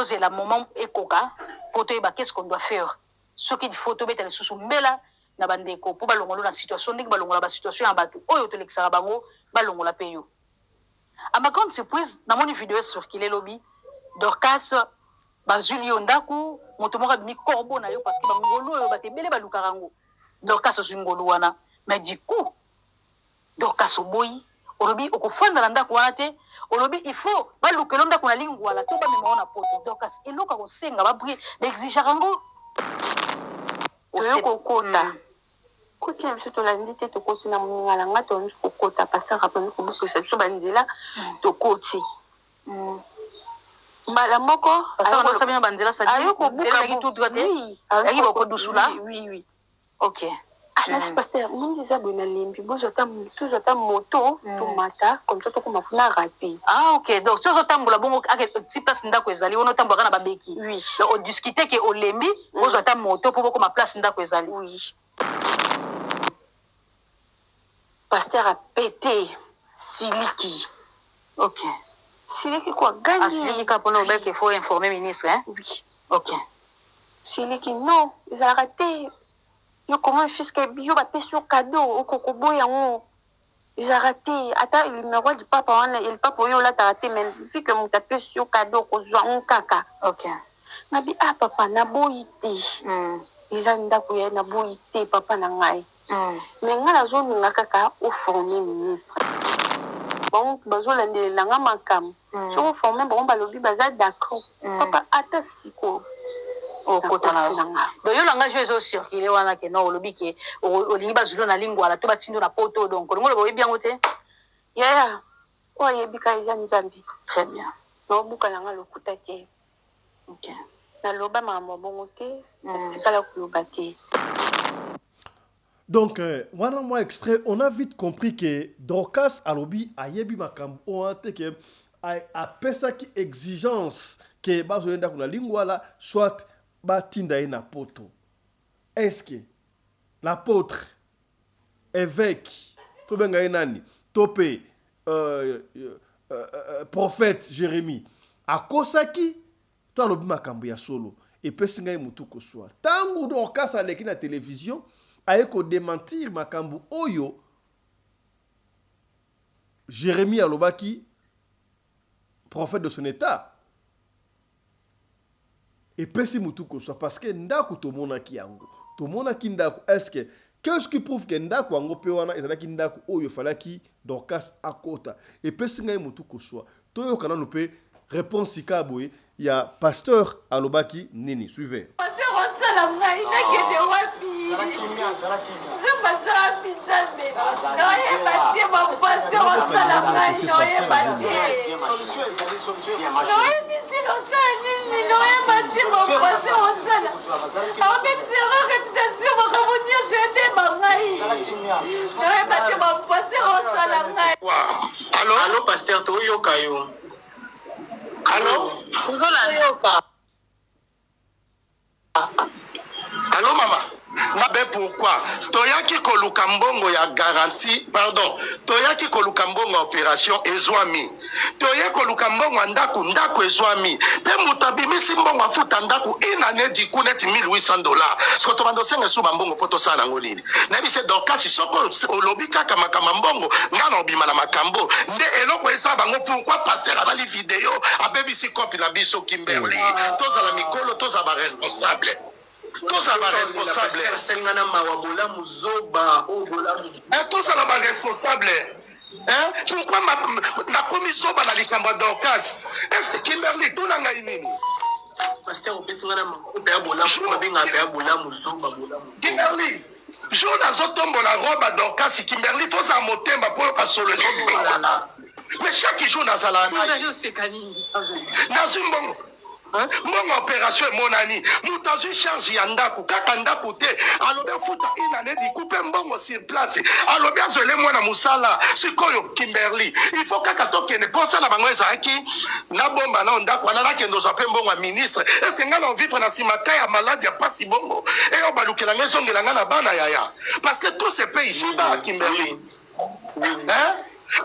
S6: C'est le moment ekoka pour te dire qu'est-ce qu'on doit faire. Ce qu'il faut te mettre sous mbela na bandeko pour balongolo na situation ndenge balongola ba situation ya batu oyo to lekisaka bango balongola peyo. À ma grande surprise na moni vidéo sur qu'il est lobby Dorcas ba Julio ndaku moto moko mi corbeau na yo parce que bangolo yo batebele balukarango Dorcas zungolo wana mais du coup Dorcas oboyi olobi okofanda na ndako wana te olobi il faut balukelo ndako na lingwa la to ba mema na poto Dorcas eloka ko senga ba bri l'exiger rango
S5: oyoko kota koti ya biso tolandi te tokoti na moningala nga tolandi kokota pasteur aponi kobukisa biso banzela tokoti mbala moko ayoko buka
S6: ayaki bokodusula
S5: oui
S6: ok.
S5: Merci pasteur, nous disons que nous avons moto, tomata, comme ça, nous avons raté.
S6: Ah, ok. Donc, si vous avez bon, si place ndako ezali, on entend na babeki.
S5: Oui.
S6: Donc, on discutait que au lembi, vous avez moto pour ma place ndako ezali.
S5: Oui. Pasteur a pété Siliki.
S6: Ok.
S5: Siliki quoi gagné?
S6: Ah, Siliki quand on a qu'il faut informer le ministre, hein?
S5: Oui.
S6: Ok.
S5: Siliki non, ils ont raté. Yo comment fils que bio ba pesi cadeau au kokobo yango ils a raté ata le numéro du papa wana il papa yo la raté mais vu que mon tapé sur cadeau ko zwa on kaka.
S6: OK.
S5: Nabi ah papa na boité ils a ndako ya na boité papa na ngai mais ngala zone na kaka au former ministre bon bazola ndela nga makam so au former bon ba lobi baza d'accord papa ata siko
S6: au côté na donc yo langa jouer sur il est wana ke no lobi ke o lingi bazulo na lingwa la to batindo na poto donc ngolo boye bien ngote
S5: yeah quoi yebika ils a nzambi
S6: très bien
S5: naobuka nanga lokuta te naloba makambo bongo te natikala koloba te.
S1: Donc, voilà moi extrait, on a vite compris que Dorcas alobi ayebi makambo oante que a pesa ki exigence que bazoenda kuna lingwala soit batinda ina poto. Est-ce que l'apôtre évêque to benga nani topé prophète Jérémie akosaki to alobi makambo ya solo et pesi ngai mutu ko soit tangu Dorcas aleki na télévision aeko démentir makambo oyo Jérémie alobaki prophète de son état et pesi mutu ko soit parce que ndako to monaki yango to monaki ndako est-ce que qu'est-ce qui prouve que ndako yango pe wana ezalaki ndako oyo falaki Dorcas akota et pesi ngai mutu ko soit to yo kana no pe réponseikaboye ya pasteur alobaki nini suivez.
S8: Allô, pasteur Toyo Kayo. Allô?
S7: Allô, maman? Mais pourquoi? Toyaki koluka mbongo ya garantie, pardon, toyaki koluka mbongo opération ezwami. Toye koluka mbongo ndako ezwami. Pe mutabimisi mbongo afuta ndako inane diku net $1,800. Soto bando senga suba mbongo poto sana ngolini. Nabi se Dorcas soko olobi kaka makama mbongo ngana obima na makambo. Nde eloko esa bango pourquoi pasteur azali vidéo abebisi copie na biso Kimberly. Toza la mikolo toza ba responsable. Tous à la responsable. Tous à la responsable. Pourquoi ma commission va la cambre d'Orcas? Est-ce que Kimberly tout n'a nini? Kimberly, je n'ai la robe d'Orcas. Kimberly, faut ça monter ma pour la solution. Mais chaque jour, dans la mon opération est mon ami. Moutazu charge yandaku, kakandaku te. Alors bien fouta inane di coupe mbongo sur place. Alors bien zole moi na musala. Sikoyo Kimberly. Il faut kakato kene posa la bango ezaki. Na bomba na ondaku anala kendo zape mbongo ministre. Est-ce que ngana vivre na simaka ya malade ya pasi bongo. Et on balukela ngezongela ngana bana yaya. Parce que tous ces pays ici bas Kimberly. Hein?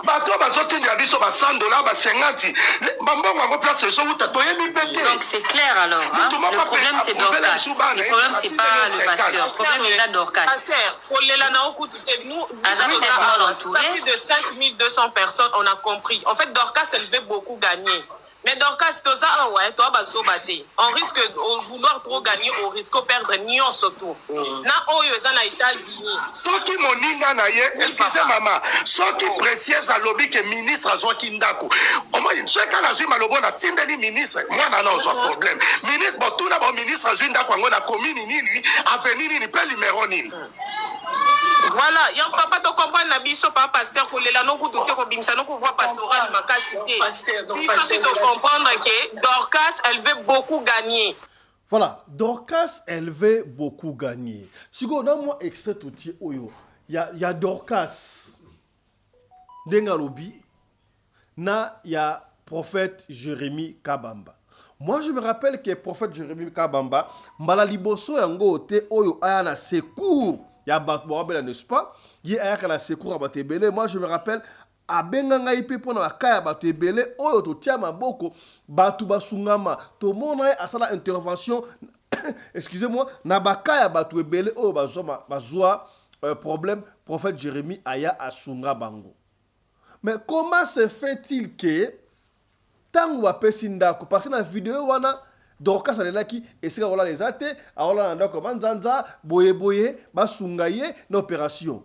S7: Bato bazoti ya biso ba $100 ba 50 bambongo ngo place so uta toyebi pete.
S6: Donc c'est clair alors hein? Le problème c'est Dorcas. Le problème c'est pas le pasteur. Le problème est là Dorcas.
S8: Pasteur, pour les lana okutu nous plus de 5200 personnes on a compris. En fait Dorcas elle veut beaucoup gagner. Mais Dorcas toza ouais toi bazo baté. On risque de vouloir trop gagner, on risque de perdre nion surtout. Na oyo eza na États-Unis.
S7: Soki moninga na ye, excusez maman, soki précieuse à lobby que ministre azwa kindako. Au moins une seule kana zui malobo na tindeli ministre, moi na non problème. Ministre bon tout na bon ministre azui ndako ngo na commune nini, avenue nini, pe numéro nini.
S8: Voilà, il y a un papa to comprendre na biso pa pasteur ko lela no ku douter ko bimsa no ku voir pastoral makasi té. Il faut comprendre que Dorcas elle veut beaucoup gagner.
S1: Voilà, Dorcas elle veut beaucoup gagner. Si on a moi extrait tout oyo, il y a Dorcas Dengalobi na il y a prophète Jérémie Kabamba. Moi je me rappelle que prophète Jérémie Kabamba mbala liboso yango te oyo aya na secours. Il y a Batbora, n'est-ce pas? Il y a un secours à Batebele. Moi, je me rappelle, à Benganga Ipe pour la Kaya Batebele, Oyo to Tiama Boko, Batuba Sungama, to mon à sa intervention, excusez-moi, Nabakaya Batebele, Oyo Bazoa, problème, prophète Jérémie Aya Asunga Bango. Mais comment se fait-il que, tant que Wapesindako, parce que dans la vidéo, wana, Dorcas alelaki esika wala les ate aola nda ko manzanza boye basungaye na opération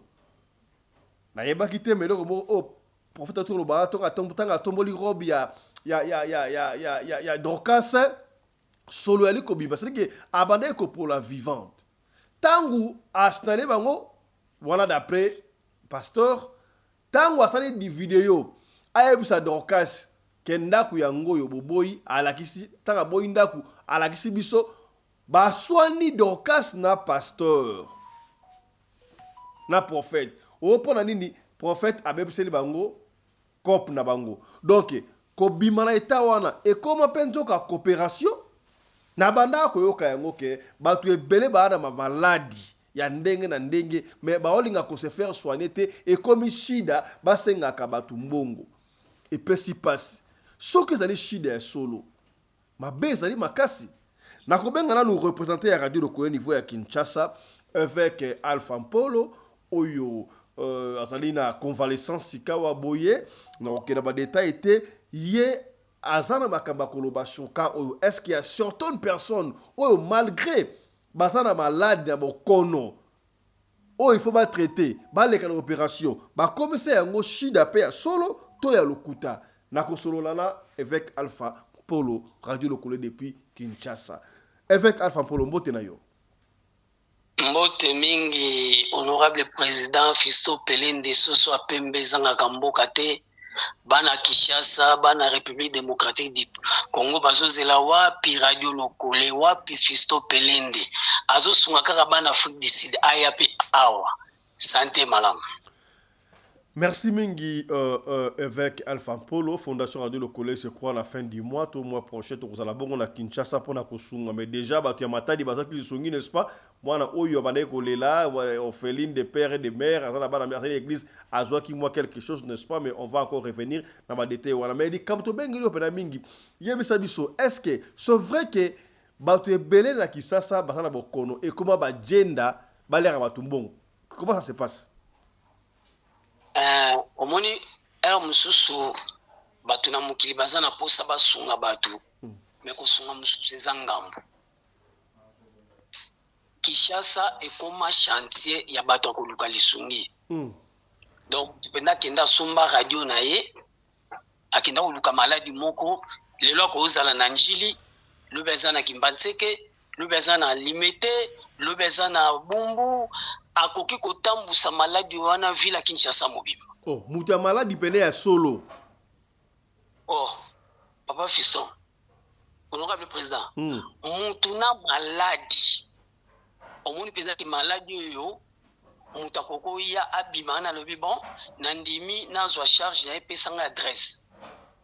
S1: na yeba kite melo ko o prophète to lo ba to atanga tomboli robe ya Dorcas solo ali ko biba c'est que abandé ko pour la vivante tangu asnale bango voilà d'après pasteur tangu asali di vidéo ayebisa Dorcas ke ndako yango yo boboyi alakisi tanga boyi ndako alakisi biso baswani Dorcas na pasteur na prophète opona nini prophète abebiseli bango cop na bango donc ko bimana eta wana e koma penzo ka coopération na banda ko yoka yango ke batu ebele bana ma maladi ya ndenge na ndenge mais baolinga ko se faire soigner te e komi shida basenga ka batu mbongo e pesi passe soki ezali shida ya solo mabe ezali makasi na kobenga na nous représenter ya radio Lokole niveau ya Kinshasa avec Alpha Mpolo oyo azali na convalescence sikawa boye na okena ba détail était ye azana makamba koloba shoka oyo est-ce qu'il y a certaines personnes oyo malgré bazana malade ya bokono oh il faut pas traiter ba leka na opération ba commencer yango shida pe ya solo to ya lokuta na kosololana avec Alpha Polo radio Lokole depuis Kinshasa avec Alpha Polo mbote na yo
S15: mbote mingi honorable président Fisto Pelende soso apembe zanga kamboka te bana Kinshasa bana République démocratique du Congo bazozela wapi radio Lokole wapi Fisto Pelende azosunga kaka bana Afrique du Sud ayapi awa santé malam.
S1: Merci mingi avec Alpha Polo Fondation Radio Lokole je crois à la fin du mois tout mois prochain to kozala bongo na Kinshasa pona kosunga mais déjà batu ya matadi bazaki lisungi n'est-ce pas mwana oyo banaye kolela orpheline de père et de mère azana bana merci l'église azwaki moi quelque chose n'est-ce pas mais on va encore revenir na ba détail wana mais di kamto bengeli opena mingi yebisa biso est-ce que c'est vrai que batu ebele na Kinshasa bazana bokono et comment ba gender balera batu mbongo comment ça se passe?
S15: Omoni mususu batu na mukili bazana posa basunga batu mais kosunga mususu ezangambo Kinshasa ekoma chantier ya batu akoluka lisungi donc tupenda kenda somba radio na ye akenda koluka maladi moko lelo akozala na njili lobeza na Kimbantseke lobeza na Limete lobeza na Bumbu akoki kotambusa maladi wana vila Kinshasa mobima.
S1: Oh, muta maladi pene ya solo.
S15: Oh, papa Fiston. Honorable président. Mutuna maladi. Omoni peza ki maladi yo muta koko ya abima na lobi bon nandimi nazwa charge na epesanga adresse.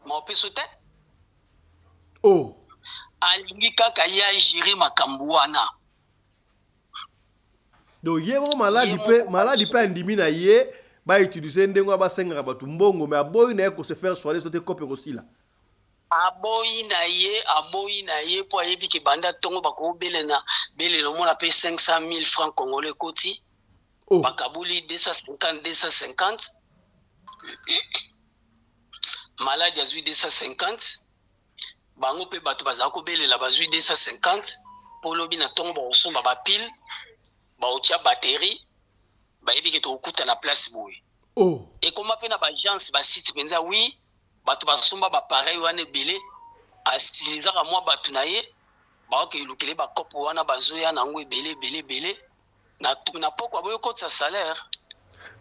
S15: Ma opeso te?
S1: Oh.
S15: Alingi kaka ya gérer makambo wana.
S1: Donc ye mo maladi pe ndimi na ye ba utiliser ndengo ba senga batu mbongo mais aboyi na ko se faire soigner sote copé aussi là
S15: aboyi na ye po yebi ke banda tongo bako belena belelo mona pe 500,000 francs congolais koti bakabuli 250 maladi azui 250 bango pe batu bazako belela bazui 250 po lobi na tongo ba osomba ba pile ba otia batterie ba yebi ke to okuta na place boye et comment pe na ba agence ba site penza oui batu basomba ba pareil wana belé astilizaka mwa batu na ye ba ke lukele ba kopo wana bazoya na ngwe belé na poko boyo kotsa salaire.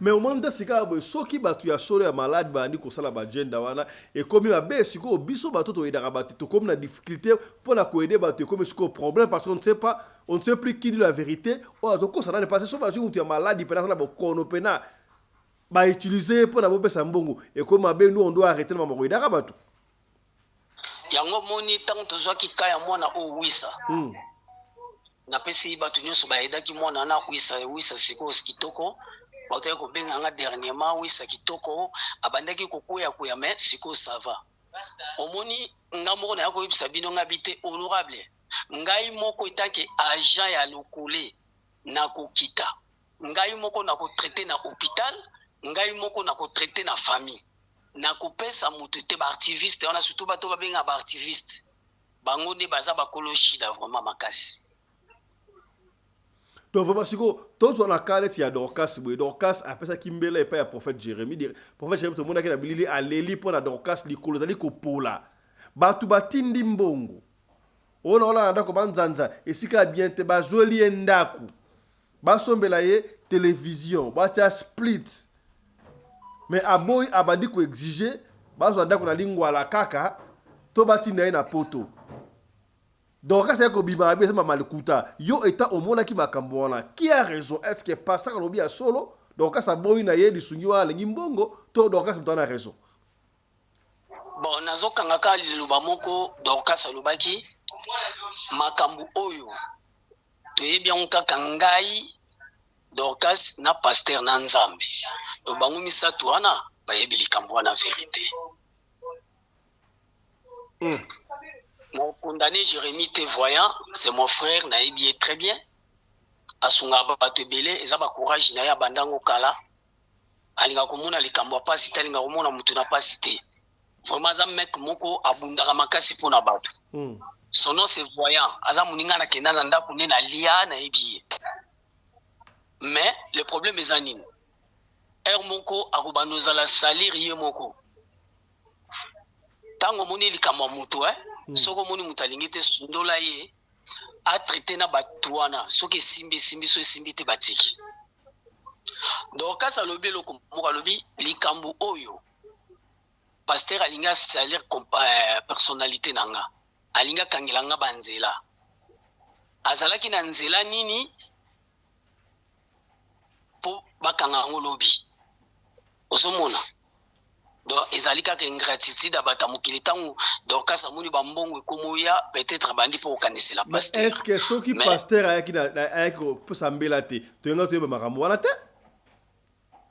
S1: Mais au moment sika boy soki batu ya solo ya malade bandi ko sala ba agenda wana et comme ba be siko biso bato to edaka batu to comme na difficulté pour la ko aider batu comme siko problème parce qu'on ne sait plus qui dit la vérité o to ko ça n'est pas so ba tu ya malade pena na ba kono pena ba utiliser pour la bopesa mbongo et comme ba nous on doit arrêter na mako edaka batu
S15: yango moni tant to zo ki kaya mwana o wisa na pesi batu nyoso ba edaki mwana na wisa siko skitoko bato ko benga nga dernièrement oui ça kitoko abandaki kokoya koya mais siko ça va omoni ngamoko na yako ibisa bino ngabite honorable ngai moko itake agent ya Lokole na kokita ngai moko na ko traiter na hôpital ngai moko na ko traiter na famille na ko pesa mutu te ba activiste on a surtout bato ba benga ba activiste bango ne baza ba koloshi da vraiment makasi.
S1: Donc vraiment siko tous on a calé ya Dorcas boy Dorcas après ça kimbela et pas ya prophète Jérémie prophète Jérémie to mona ke na bilili aleli pour na Dorcas likolo zali ko pola batu batindi mbongo ona ndako banzanza esika bien te bazoli endaku basombela ye télévision batia split mais aboy abadi ko exiger bazwa ndako na lingwala kaka to batinda ye na poto donc c'est que bima bien sama malikuta yo eta omonaki makambo wana qui a raison est-ce que pasteur alobi ya solo donc ça boyi na ye lisungi wala ngimbongo to donc ça mtana raison
S15: bon nazokanga ka liloba moko Dorcas alobaki makambo oyo toyebi yango kaka ngai Dorcas na pasteur na nzambe bango misato wana bayebi likambo wana vérité. Mon condamné Jérémy Tévoyant, c'est mon frère, naïbi très bien. Asunga batebele, ezaba courage na ya bandango kala. Alinga komona likambo pa cité, alinga komona mutu na pas cité. Vraiment za mec moko abundaka makasi pona bato. Son nom c'est Voyant. Aza muninga na kenda na ndako ne na lia naïbi. Mais le problème est anine. Moko akobanoza la salir ye moko. Tango moni likambo mutu soko moni mutalingi te sundola ye a traité na batuana soki simbi so simbi te batiki. Donc kasa lobi lo komoko lobi likambo oyo pasteur alinga salir personnalité nanga alinga kangilanga banzela azalaki na nzela nini po bakanga ngolobi osomona donc ezali kaka ingratitude abata mokili ntango Dorcas amoni bambongo ekomoya peut-être bandi mpo kokanisela pasteur.
S1: Est-ce que soki pasteur ayaki kosambela te toyenga toyeba makambo wana te?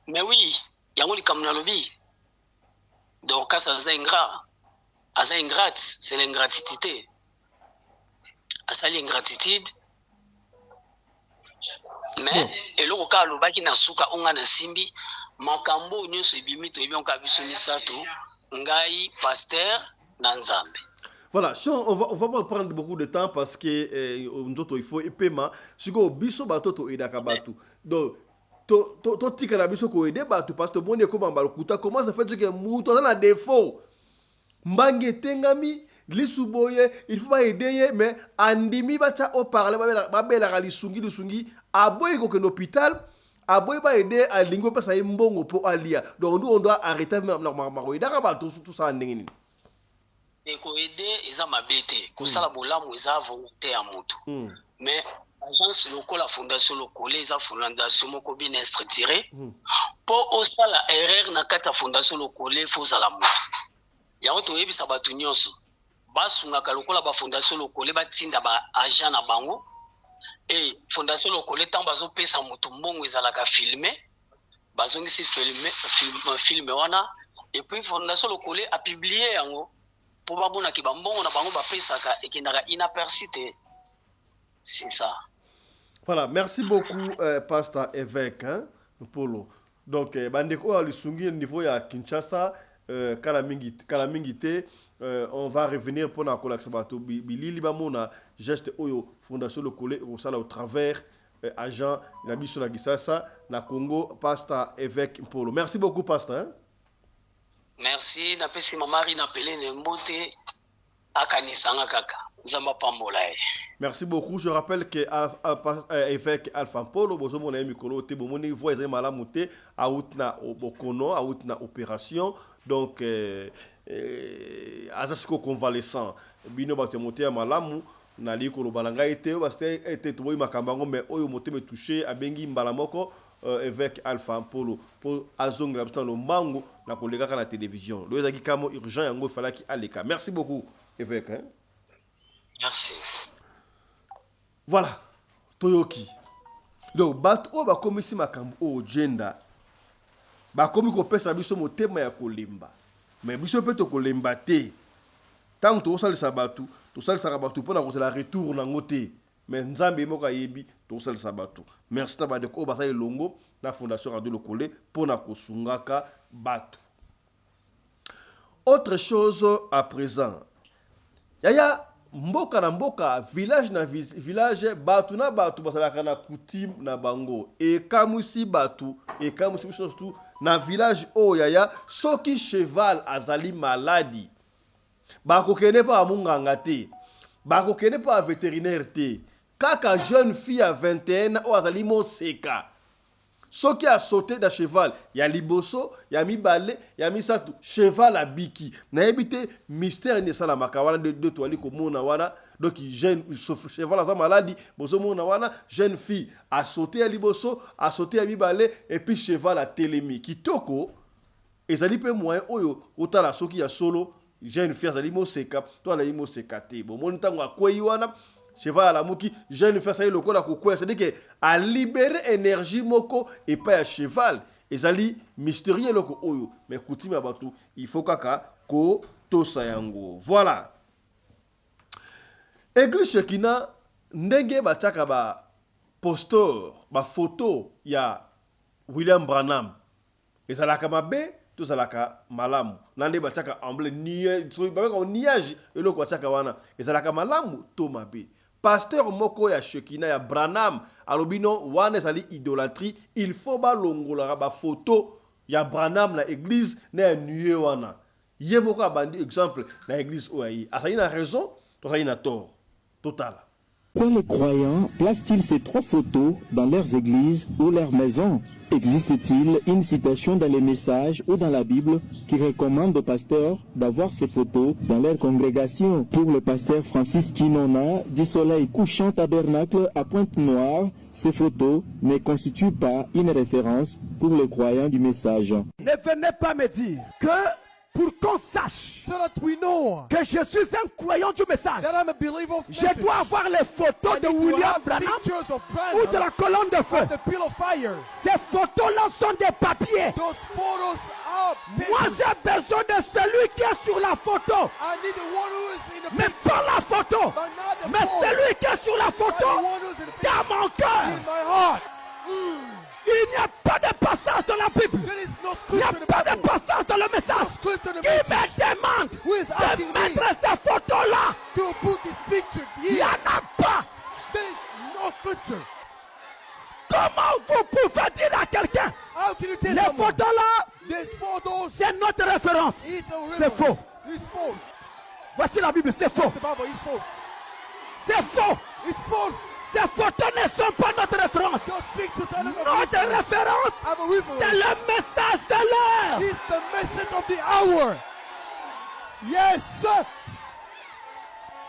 S15: Mais oui, yango likambo nalobi Dorcas aza ingrate, c'est l'ingratitude. Asali ingratitude. Mais eloko ka alobaki na suka onga na simbi makambo nyonso ebimi to ebi onka biso misato ngai pasteur na nzambe.
S1: Voilà, on va pas prendre beaucoup de temps parce que il faut epema siko biso bato to edaka batu. Donc to tika na biso ko ede batu parce que bon ko bambalo kuta comment ça fait que muto na défaut. Mbange tengami lisuboye il faut pas aider mais andimi bacha au parler babela lisungi aboy ko ke l'hôpital aboy ba aider à lingo pesa mbongo pour alia donc nous on doit arrêter normalement idaka ba tout ça ndengini
S15: et ko aider eza mabete ko sala bolamu eza volonté ya moto mais agence locale la fondation locale eza fondation moko bien structurée pour osala erreur na kata fondation locale faut sala moto yango toyebisa bato nyonso basungaka lokola ba fondation locale batinda ba agent na bango et fondation locale tant bazopesa moto mbongo ezalaka filmé bazongisi filme wana et puis fondation locale a publié yango pour babona ki bambongo na bango bapesaka ekendaka inaperçu te. C'est ça.
S1: Voilà, merci beaucoup pasteur évêque Polo. Donc bandeko alisungi niveau ya Kinshasa Kalamingite, on va revenir pour la collaboration bilili bamona geste oyo fondation locale au sala au travers agent la biso la Gisasa na Congo pasteur évêque Polo. Merci beaucoup pasteur.
S15: Merci na pesi mamari na pelé ne mbote akanisanga kaka zamba pambola.
S1: Merci beaucoup. Je rappelle que évêque Alpha Polo bozo mona mikolo te bomoni voix ezali malamu te autna bokono autna opération donc azasiko convalescent bino bato moté ya malamu na likolo balanga ete baste ete toboyi makambango mais oyo moté me touché abengi mbala moko évêque Alpha Polo pour azonga dans le mango na koleka na télévision lo ezaki kamo urgent yango falaki aleka. Merci beaucoup évêque
S15: Merci.
S1: Voilà, Toyoki. Donc, bato o bakomisi makambo o gender. Bakomi ko pesa biso motema ya kolemba. Mais biso pe to kolemba te. Tant to salisa batu, to salisa batu pona ko la retour na ngote. Mais nzambe moko yebi to salisa batu. Merci ta bade ko basay longo na fondation Radio Lokole pona ko sungaka batu. Autre chose à présent. Yaya mboka na mboka village na village batu na batu basalaka na coutume na bango e kamusi batu e kamusi surtout na village oyaya soki cheval azali maladi bakokene pa munganga te bakokene pa vétérinaire te kaka jeune fille à 21 ans o azali moseka soki a sauté da cheval ya liboso ya mibale ya misatu cheval abiki na ebité mystère ne sala makawana de toali komona wana donc jeune cheval a maladie bozo mona wana jeune fille a sauté ya liboso a sauté ya mibale et puis cheval a télémi kitoko ezali pe moyen oyo otala soki ya solo jeune fille azali moseka to ala moseka te bon mon tango akwei wana cheval la muki jeune fille ça lokola kokwe c'est dire que a libérer énergie moko et pas ya cheval ezali mystérieux loko oyo mais coutume abatu il faut kaka ko tosa yango voilà église Shekina ndenge bataka ba posteur ba photo ya William Branham ezalaka mabe tozalaka malamu nande bataka emblé niage eloko bataka wana ezalaka malamu to mabe pasteur moko ya Shekina ya Branham alobino wana ezali idolâtrie il faut ba longola ba photo ya Branham na église na nué wana ye moko abandi exemple na église oyi asali na raison tozali na tort total.
S16: Pourquoi les croyants placent-ils ces 3 photos dans leurs églises ou leurs maisons? Existe-t-il une citation dans les messages ou dans la Bible qui recommande aux pasteurs d'avoir ces photos dans leur congrégation? Pour le pasteur Francis Kinona du Soleil Couchant Tabernacle à Pointe-Noire, ces photos ne constituent pas une référence pour les croyants du message.
S17: Ne venez pas me dire que pour qu'on sache que je suis un croyant du message, je dois avoir les photos de William Branham ou de la colonne de feu. Ces photos-là sont des papiers. Moi, j'ai besoin de celui qui est sur la photo. Mais pas la photo. Mais celui qui est sur la photo dans mon cœur. Il n'y a pas de passage dans la Bible. Il n'y a pas de passage dans le message qui me demande de mettre ces photos-là. Il n'y en a pas. Comment vous pouvez dire à quelqu'un les photos-là, c'est notre référence. C'est faux. Voici la Bible, c'est faux. C'est faux. Ces photos ne sont pas notre référence. Notre référence, c'est le message de l'heure. Yes.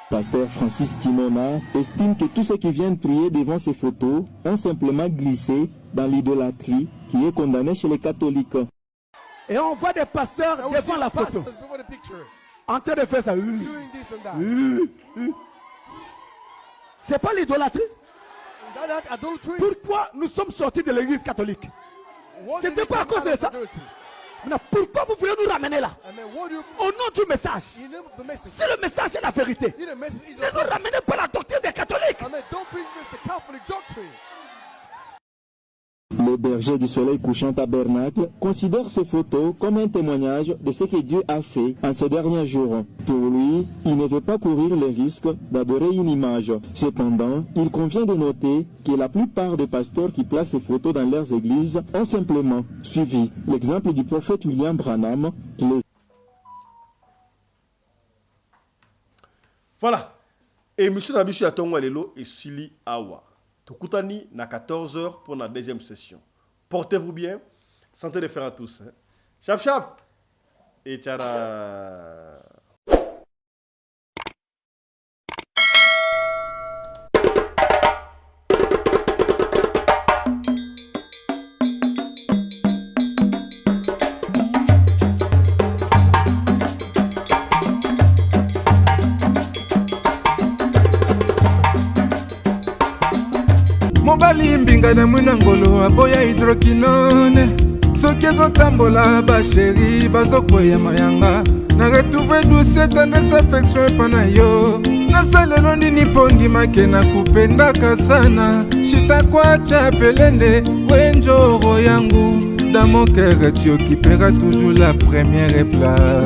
S16: Pasteur Francis Kinona estime que tous ceux qui viennent prier devant ces photos ont simplement glissé dans l'idolâtrie qui est condamnée chez les catholiques.
S17: Et on voit des pasteurs devant la photo en train de faire ça. C'est pas l'idolâtrie. Pourquoi nous sommes sortis de l'église catholique? C'était pas à cause de ça. Maintenant, pourquoi vous voulez nous ramener là? Au nom du message. Si le message est la vérité, ne nous ramenez pas la doctrine des catholiques.
S16: Le berger du Soleil Couchant Tabernacle considère ces photos comme un témoignage de ce que Dieu a fait en ces derniers jours. Pour lui, il ne veut pas courir le risque d'adorer une image. Cependant, il convient de noter que la plupart des pasteurs qui placent ces photos dans leurs églises ont simplement suivi l'exemple du prophète William Branham qui les...
S1: Voilà. Et M. Nabichu Atongo Lelo et Sili Awa. Tokutani na 14h pour la deuxième session. Portez-vous bien. Santé de fer à tous. Hein. Chap chap. Et tchara.
S12: mobali mbinga na mwina ngolo aboya hydroquinone soki ezotambola basheri bazokwea mayanga na retrouve douce tendresse affection epa na yo nasalelo nini mpo ndimake na kupendaka sana shitakwacha pelende wenjoro yangu dans mon cœur tu occuperas toujours la première place.